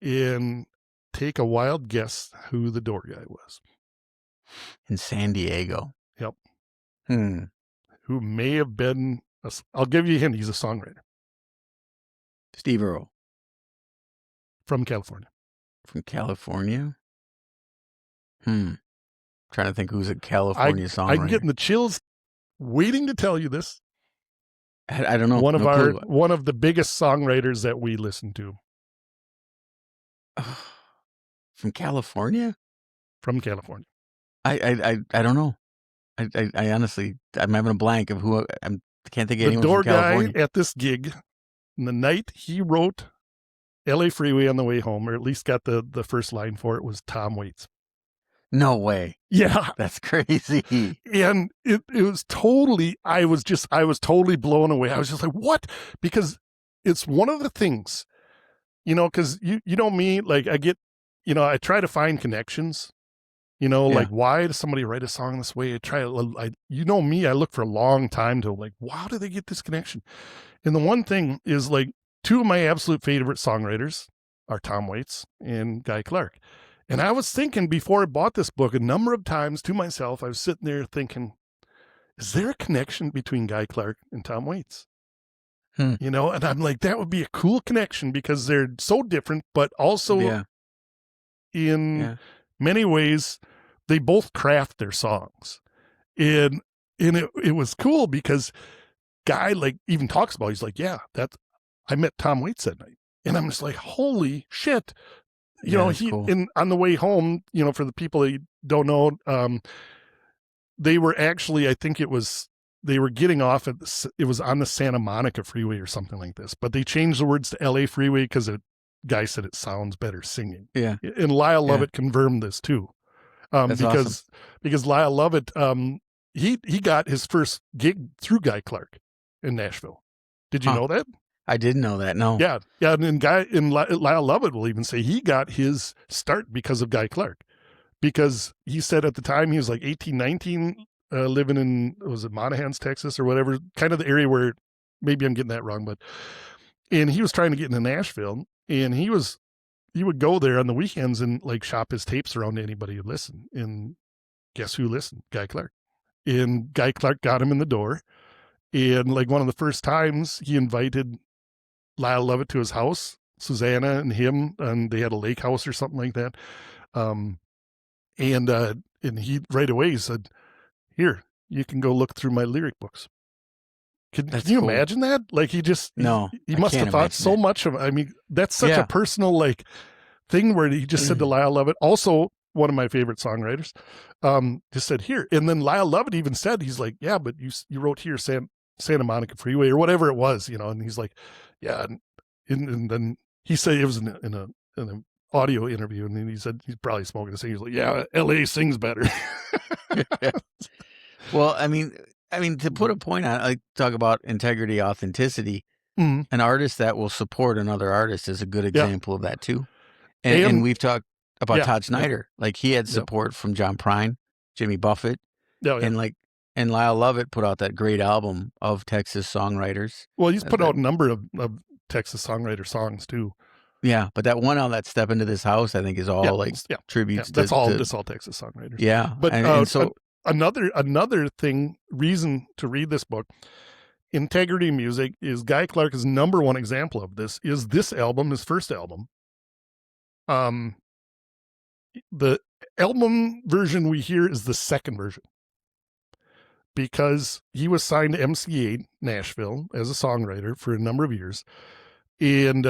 And take a wild guess who the door guy was. In San Diego. Yep. Who may have been, I'll give you a hint, he's a songwriter. Steve Earle. From California. From California? Trying to think who's a California songwriter. I'm getting the chills waiting to tell you this. I don't know. One of the biggest songwriters that we listen to. From California? From California. I don't know. I honestly, I'm having a blank of who. I can't think of anyone from California. The door guy at this gig, the night he wrote LA Freeway on the way home, or at least got the first line for it, was Tom Waits. No way. Yeah. That's crazy. And it was totally, I was totally blown away. I was just like, what? Because it's one of the things, because you know me, like I get, I try to find connections, like why does somebody write a song this way? Me, I look for a long time to like, how do they get this connection? And the one thing is like, two of my absolute favorite songwriters are Tom Waits and Guy Clark. And I was thinking before I bought this book a number of times to myself, I was sitting there thinking, is there a connection between Guy Clark and Tom Waits? And I'm like, that would be a cool connection because they're so different, but also in many ways, they both craft their songs. And it was cool because Guy like even talks about, he's like, I met Tom Waits that night. And I'm just like, holy shit. Cool. On the way home, for the people that don't know, they were actually, I think they were getting off it was on the Santa Monica Freeway or something like this, but they changed the words to LA Freeway because the guy said it sounds better singing. Yeah. And Lyle Lovett confirmed this too. That's awesome. Because Lyle Lovett, he got his first gig through Guy Clark in Nashville. Did you know that? I didn't know that. No. Yeah. And Lyle Lovett will even say he got his start because of Guy Clark, because he said at the time he was like 18, 19. living in, was it Monahans, Texas or whatever, kind of the area where, maybe I'm getting that wrong, and he was trying to get into Nashville, and he would go there on the weekends and like shop his tapes around to anybody who listened. And guess who listened? Guy Clark. And Guy Clark got him in the door. And like one of the first times he invited Lyle Lovett to his house, Susanna and him, and they had a lake house or something like that. And he right away said, "Here, you can go look through my lyric books." Can you cool. imagine that? Like he must have thought so much of, I mean, that's such a personal like thing where he just said to Lyle Lovett, also one of my favorite songwriters, just said, "Here." And then Lyle Lovett even said, he's like, "Yeah, but you wrote here Santa Monica Freeway," or whatever it was, and he's like, "Yeah." And then he said, it was in an audio interview, and then he said he's probably smoking a cigarette. He's like, "Yeah, LA sings better." Well, I mean, to put a point on it, I talk about integrity, authenticity. An artist that will support another artist is a good example of that too. And we've talked about Todd Snider. Like he had support from John Prine, Jimmy Buffett, and Lyle Lovett put out that great album of Texas songwriters. Well, he's put out a number of Texas songwriter songs too. Yeah, but that one on that Step Into This House, I think, is all tributes. That's all Texas songwriters. Yeah, but and so another reason to read this book, Integrity Music, is Guy Clark's number one example of this. Is this album, his first album? The album version we hear is the second version, because he was signed to MCA Nashville as a songwriter for a number of years, and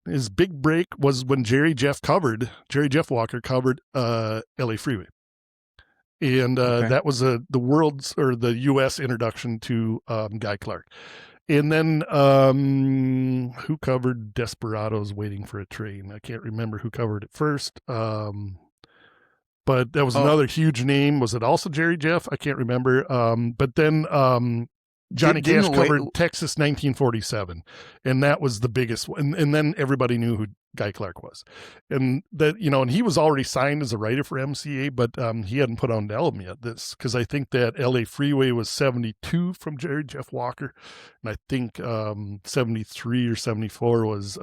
his big break was when Jerry Jeff Walker covered LA Freeway. And that was the world's or the U.S. introduction to Guy Clark. And then who covered Desperados Waiting for a Train? I can't remember who covered it first. But that was another huge name. Was it also Jerry Jeff? I can't remember. But then Johnny Cash covered Texas 1947. And that was the biggest one. And then everybody knew who Guy Clark was. And that, and he was already signed as a writer for MCA, but he hadn't put on an album yet. Because I think that LA Freeway was 72 from Jerry Jeff Walker. And I think 73 or 74 was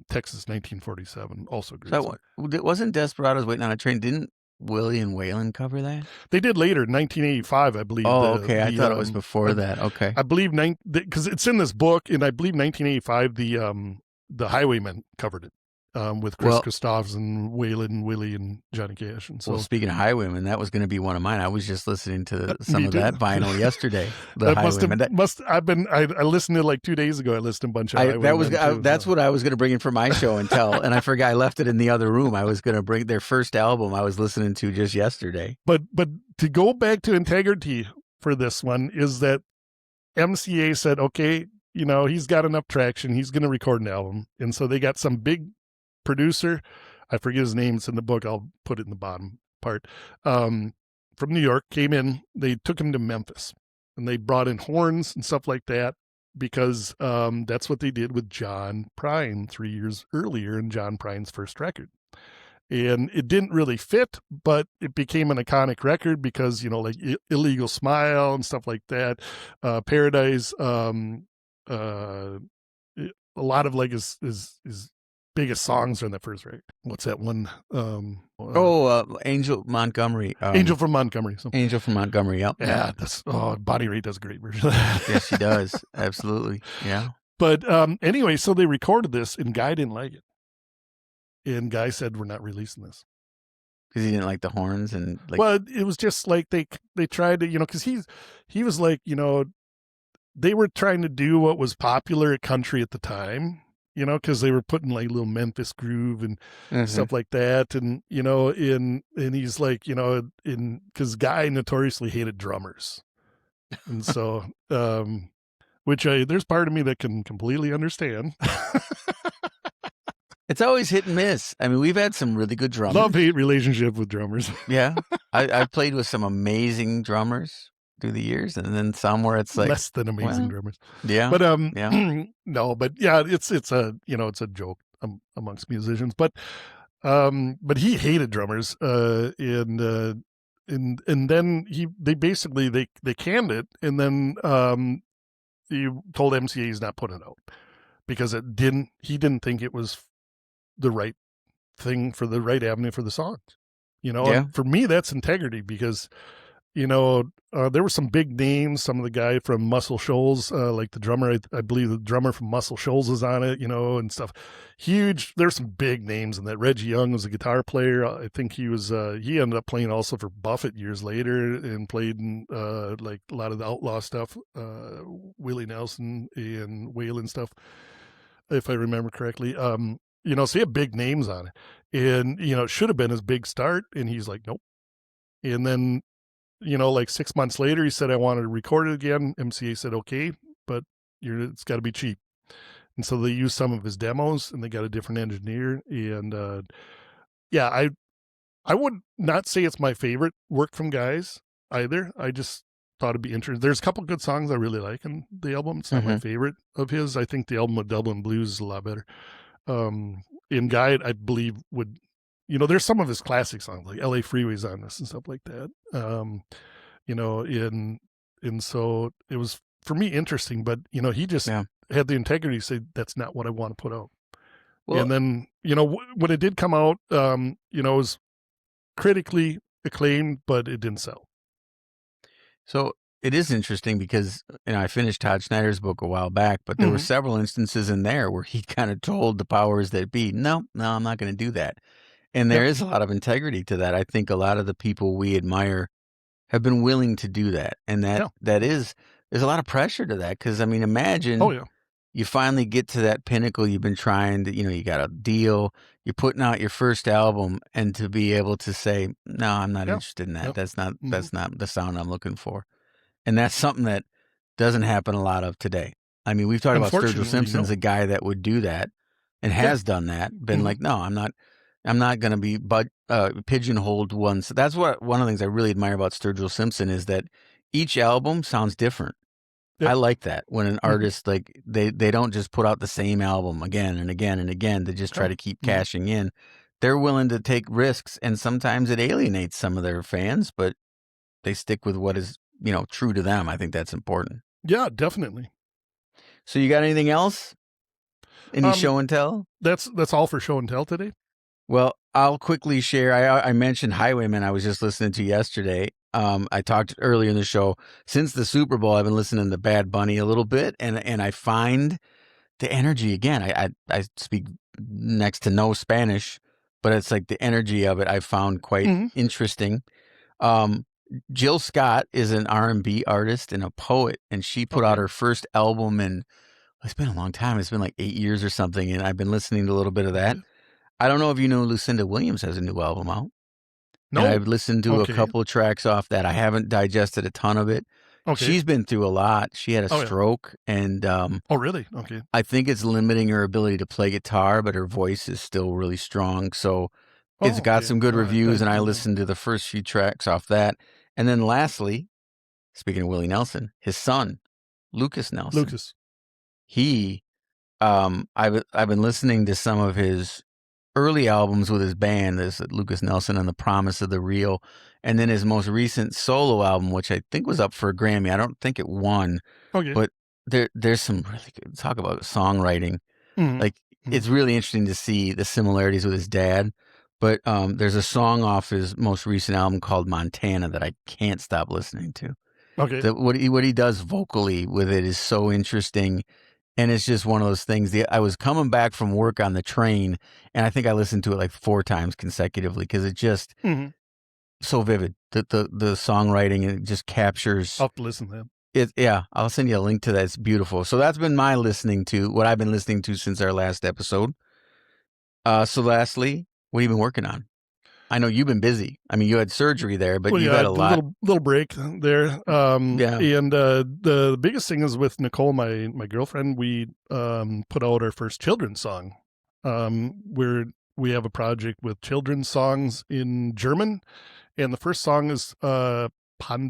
Texas 1947. Also great. So wasn't Desperados Waiting on a Train? Didn't Willie and Waylon cover that? They did later, 1985, I believe. Oh, okay. I thought it was before that. Okay. I believe because it's in this book, and I believe 1985 the Highwaymen covered it with Chris Christopherson, Waylon, Willie, and Johnny Cash. And so, speaking of Highwaymen, that was going to be one of mine. I was just listening to some of that vinyl yesterday. The Highwaymen. I listened to it like 2 days ago. I listened to a bunch of Highwaymen. That's what I was going to bring in for my show and tell, and I forgot I left it in the other room. I was going to bring their first album I was listening to just yesterday. But to go back to Integrity for this one is that MCA said, okay, he's got enough traction. He's going to record an album. And so they got some big producer. I forget his name. It's in the book. I'll put it in the bottom part. From New York, came in. They took him to Memphis. And they brought in horns and stuff like that because that's what they did with John Prine 3 years earlier in John Prine's first record. And it didn't really fit, but it became an iconic record because, like Illegal Smile and stuff like that. Paradise, a lot of like his biggest songs are in that first record. What's that one? Angel Montgomery. Angel from Montgomery. Angel from Montgomery. Yep. Yeah, Bonnie Raitt does a great version of that. Yes, she does. Absolutely. Yeah. But anyway, so they recorded this, and Guy didn't like it. And Guy said, "We're not releasing this." Because he didn't like the horns and like. Well, it was just like they tried to, because he was like, they were trying to do what was popular at country at the time, because they were putting like little Memphis groove and stuff like that. And, and he's like, because Guy notoriously hated drummers. And so, there's part of me that can completely understand. It's always hit and miss. I mean, we've had some really good drummers. Love-hate relationship with drummers. Yeah. I've played with some amazing drummers through the years, and then some where it's like less than amazing drummers. Yeah. But no, but yeah, it's a it's a joke amongst musicians. But he hated drummers, and and then they basically they canned it, and then he told MCA he's not putting it out because he didn't think it was the right thing for the right avenue for the songs. And for me, that's integrity because, there were some big names. Some of the guy from Muscle Shoals, like the drummer, I believe the drummer from Muscle Shoals is on it, and stuff. Huge. There's some big names in that. Reggie Young was a guitar player. I think he ended up playing also for Buffett years later and played in like a lot of the Outlaw stuff, Willie Nelson and Waylon stuff, if I remember correctly. So he had big names on it, and it should have been his big start, and he's like, nope. And then, like 6 months later, he said, I wanted to record it again. MCA said, okay, but it's got to be cheap. And so they used some of his demos, and they got a different engineer. And I would not say it's my favorite work from Guys either. I just thought it'd be interesting. There's a couple good songs I really like in the album. It's not my favorite of his. I think the album with Dublin Blues is a lot better. In Guy, I believe would, there's some of his classic songs like LA Freeway's on this and stuff like that. And so it was for me interesting, but he just had the integrity to say that's not what I want to put out. Well, and then, when it did come out, it was critically acclaimed, but it didn't sell. So it is interesting because, I finished Todd Snider's book a while back, but there were several instances in there where he kind of told the powers that be, no, I'm not going to do that. And there is a lot of integrity to that. I think a lot of the people we admire have been willing to do that. And there's a lot of pressure to that. Cause imagine you finally get to that pinnacle you've been trying to, you got a deal, you're putting out your first album, and to be able to say, no, I'm not interested in that. That's not the sound I'm looking for. And that's something that doesn't happen a lot of today. We've talked about Sturgill Simpson's a guy that would do that and has done that, been like, no, I'm not going to be pigeonholed one. So that's one of the things I really admire about Sturgill Simpson is that each album sounds different. Yep. I like that when an artist, like they don't just put out the same album again and again and again. They just try to keep cashing in. They're willing to take risks, and sometimes it alienates some of their fans, but they stick with what is, true to them. I think that's important. Yeah, definitely. So you got anything else? Any show and tell? That's all for show and tell today. Well, I'll quickly share. I mentioned Highwayman. I was just listening to yesterday. I talked earlier in the show. Since the Super Bowl, I've been listening to Bad Bunny a little bit, and I find the energy again. I speak next to no Spanish, but it's like the energy of it I found quite interesting. Jill Scott is an R&B artist and a poet, and she put out her first album in, it's been a long time. It's been like 8 years or something, and I've been listening to a little bit of that. I don't know if you know Lucinda Williams has a new album out. No. And I've listened to a couple of tracks off that. I haven't digested a ton of it. Okay. She's been through a lot. She had a stroke, and oh, really? Okay. I think it's limiting her ability to play guitar, but her voice is still really strong. So it's got some good reviews, and I listened to the first few tracks off that. And then lastly, speaking of Willie Nelson, his son, Lucas Nelson. He, I've been listening to some of his early albums with his band. There's Lucas Nelson and The Promise of the Real, and then his most recent solo album, which I think was up for a Grammy. I don't think it won, but there's some really good talk about songwriting. It's really interesting to see the similarities with his dad. But there's a song off his most recent album called Montana that I can't stop listening to. Okay, what he does vocally with it is so interesting. And it's just one of those things. I was coming back from work on the train, and I think I listened to it like 4 times consecutively because it just so vivid. The songwriting, and it just captures. I'll have to listen to it. Yeah, I'll send you a link to that. It's beautiful. So that's been what I've been listening to since our last episode. So lastly, what have you been working on? I know you've been busy. You had surgery there, but you had a lot. Little break there. And the biggest thing is with Nicole, my girlfriend. We put out our first children's song. We have a project with children's songs in German, and the first song is Panda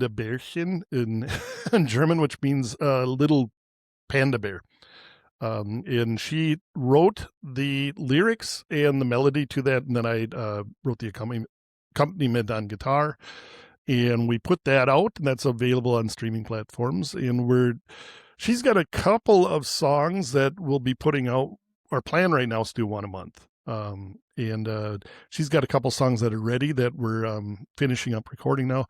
Bärchen in German, which means little panda bear. And she wrote the lyrics and the melody to that, and then I wrote the accompaniment on guitar. and we put that out, and that's available on streaming platforms. And she's got a couple of songs that we'll be putting out. Our plan right now is to do one a month. And she's got a couple songs that are ready that we're finishing up recording now.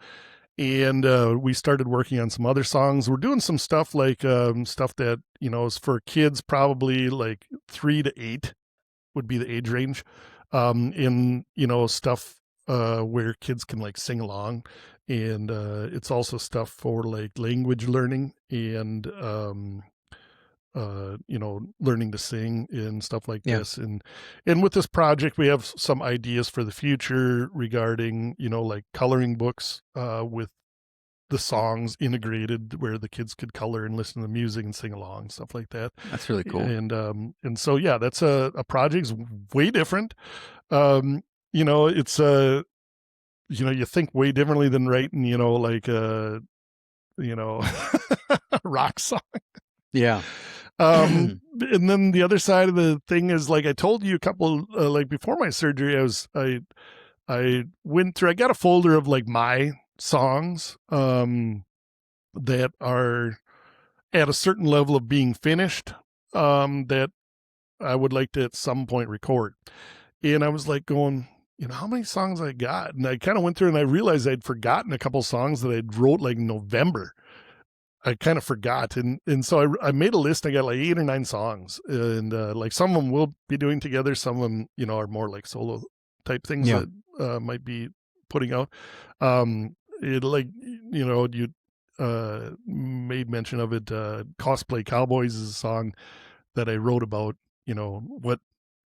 And we started working on some other songs. We're doing some stuff like stuff that, is for kids, probably like 3 to 8 would be the age range. And, stuff where kids can like sing along. And it's also stuff for like language learning and, learning to sing and stuff like this. And with this project, we have some ideas for the future regarding, like coloring books with the songs integrated where the kids could color and listen to the music and sing along, stuff like that. That's really cool. And so, yeah, that's a project way different. It's you think way differently than writing, like a rock song. Yeah. And then the other side of the thing is, like I told you a couple, like before my surgery, I went through, I got a folder of like my songs, that are at a certain level of being finished, that I would like to at some point record. And I was like going, how many songs I got? And I kind of went through and I realized I'd forgotten a couple songs that I'd wrote like in November. I kind of forgot. And so I made a list. I got like 8 or 9 songs, and like some of them we'll be doing together. Some of them, are more like solo type things that might be putting out. You made mention of it. Cosplay Cowboys is a song that I wrote about, what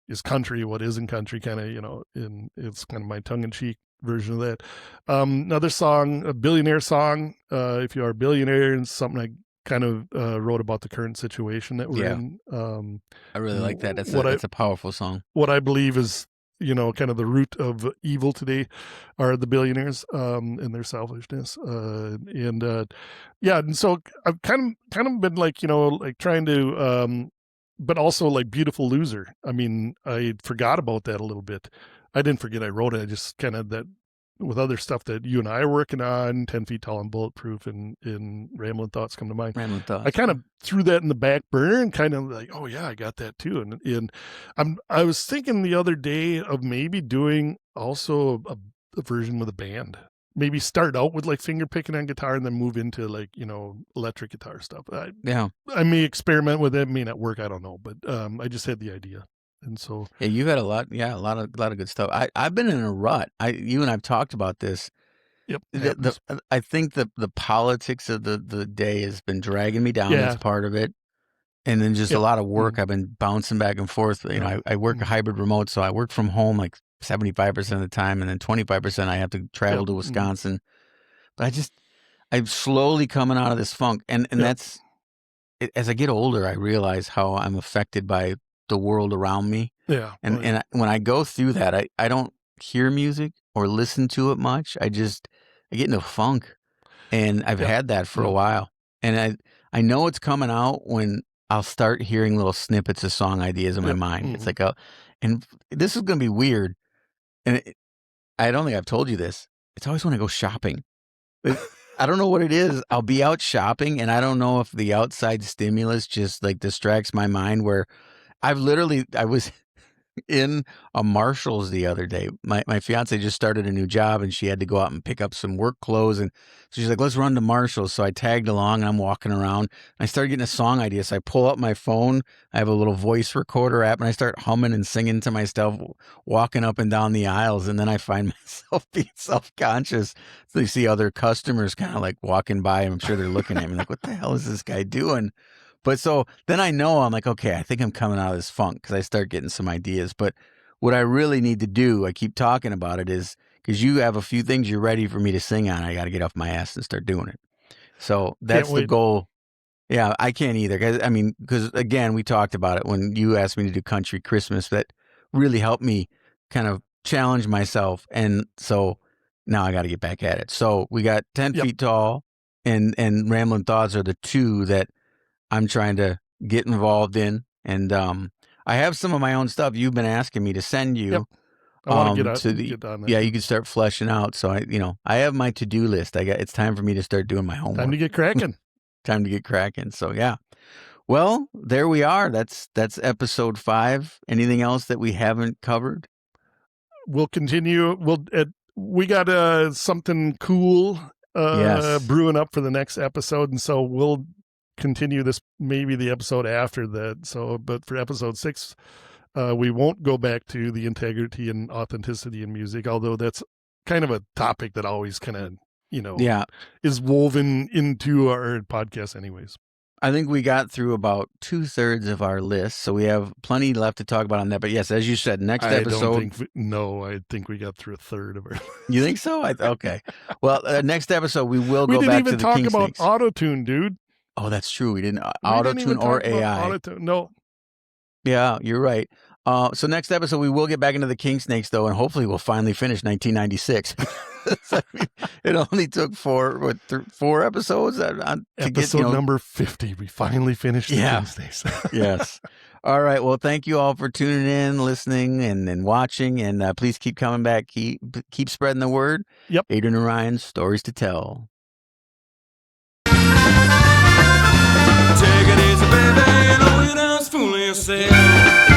is country, what isn't country, kind of, and it's kind of my tongue in cheek version of that. Another song, a billionaire song, If You Are a Billionaire, and something I kind of wrote about the current situation that we're in. I really like that. That's a powerful song. What I believe is, kind of the root of evil today are the billionaires, and their selfishness. And so I've kind of been like, like trying to, but also like Beautiful Loser. I mean, I forgot about that a little bit. I didn't forget I wrote it. I just kind of that with other stuff that you and I are working on, 10 Feet Tall and Bulletproof and Ramblin' Thoughts come to mind. Ramblin' Thoughts. I kind of threw that in the back burner and kind of like, oh yeah, I got that too. And I was thinking the other day of maybe doing also a version with a band. Maybe start out with like finger picking on guitar and then move into like, electric guitar stuff. I may experiment with it, may not work, I don't know, but I just had the idea. And so, yeah, you've had a lot of good stuff. I've been in a rut. You and I've talked about this. Yep. I think the politics of the day has been dragging me down. That's part of it. And then just a lot of work. I've been bouncing back and forth. I work a hybrid remote, so I work from home like 75% of the time, and then 25% I have to travel to Wisconsin. But I'm slowly coming out of this funk, and that's as I get older, I realize how I'm affected by the world around me. Yeah. And when I go through that, I don't hear music or listen to it much. I get into a funk, and I've had that for a while. And I know it's coming out when I'll start hearing little snippets of song ideas in my mind. It's like and this is going to be weird. And I don't think I've told you this. It's always when I go shopping. I don't know what it is. I'll be out shopping, and I don't know if the outside stimulus just like distracts my mind where I was in a Marshall's the other day. My fiance just started a new job, and she had to go out and pick up some work clothes. And so she's like, let's run to Marshall's. So I tagged along, and I'm walking around. And I started getting a song idea. So I pull up my phone. I have a little voice recorder app, and I start humming and singing to myself, walking up and down the aisles. And then I find myself being self-conscious. So you see other customers kind of like walking by, and I'm sure they're looking at me like, what the hell is this guy doing? But so then I know, I'm like, okay, I think I'm coming out of this funk because I start getting some ideas. But what I really need to do, I keep talking about it, is because you have a few things you're ready for me to sing on. I got to get off my ass and start doing it. So that's the goal. Yeah, I can't either. Because again, we talked about it when you asked me to do Country Christmas. That really helped me kind of challenge myself. And so now I got to get back at it. So we got 10 Feet Tall and Ramblin' Thoughts are the two that I'm trying to get involved in. And I have some of my own stuff you've been asking me to send you. I want to to get on that. Yeah, you can start fleshing out. So I have my to-do list. It's time for me to start doing my homework. Time to get cracking. Time to get cracking. So yeah. Well, there we are. That's episode 5. Anything else that we haven't covered? We'll continue. We got something cool Yes. brewing up for the next episode, and so we'll continue this maybe the episode after that. So, but for episode 6, we won't go back to the integrity and authenticity in music, although that's kind of a topic that always kind of is woven into our podcast anyways. I think we got through about 2/3 of our list, so we have plenty left to talk about on that. But yes, as you said, next episode. I think we got through 1/3 of our list. You think so? Okay. Well, next episode we will go back to the We didn't even talk King about Snakes. auto-tune, dude. Oh, that's true. We didn't auto-tune or AI. Auto-tune. No. Yeah, you're right. So next episode we will get back into the King Snakes though, and hopefully we'll finally finish 1996. It only took 4 episodes to episode number 50. We finally finished the King Snakes. Yes. All right. Well, thank you all for tuning in, listening, and watching. And please keep coming back. Keep spreading the word. Yep. Adrian and Ryan's Stories to Tell. Take it easy, baby, you know you're not fooling yourself.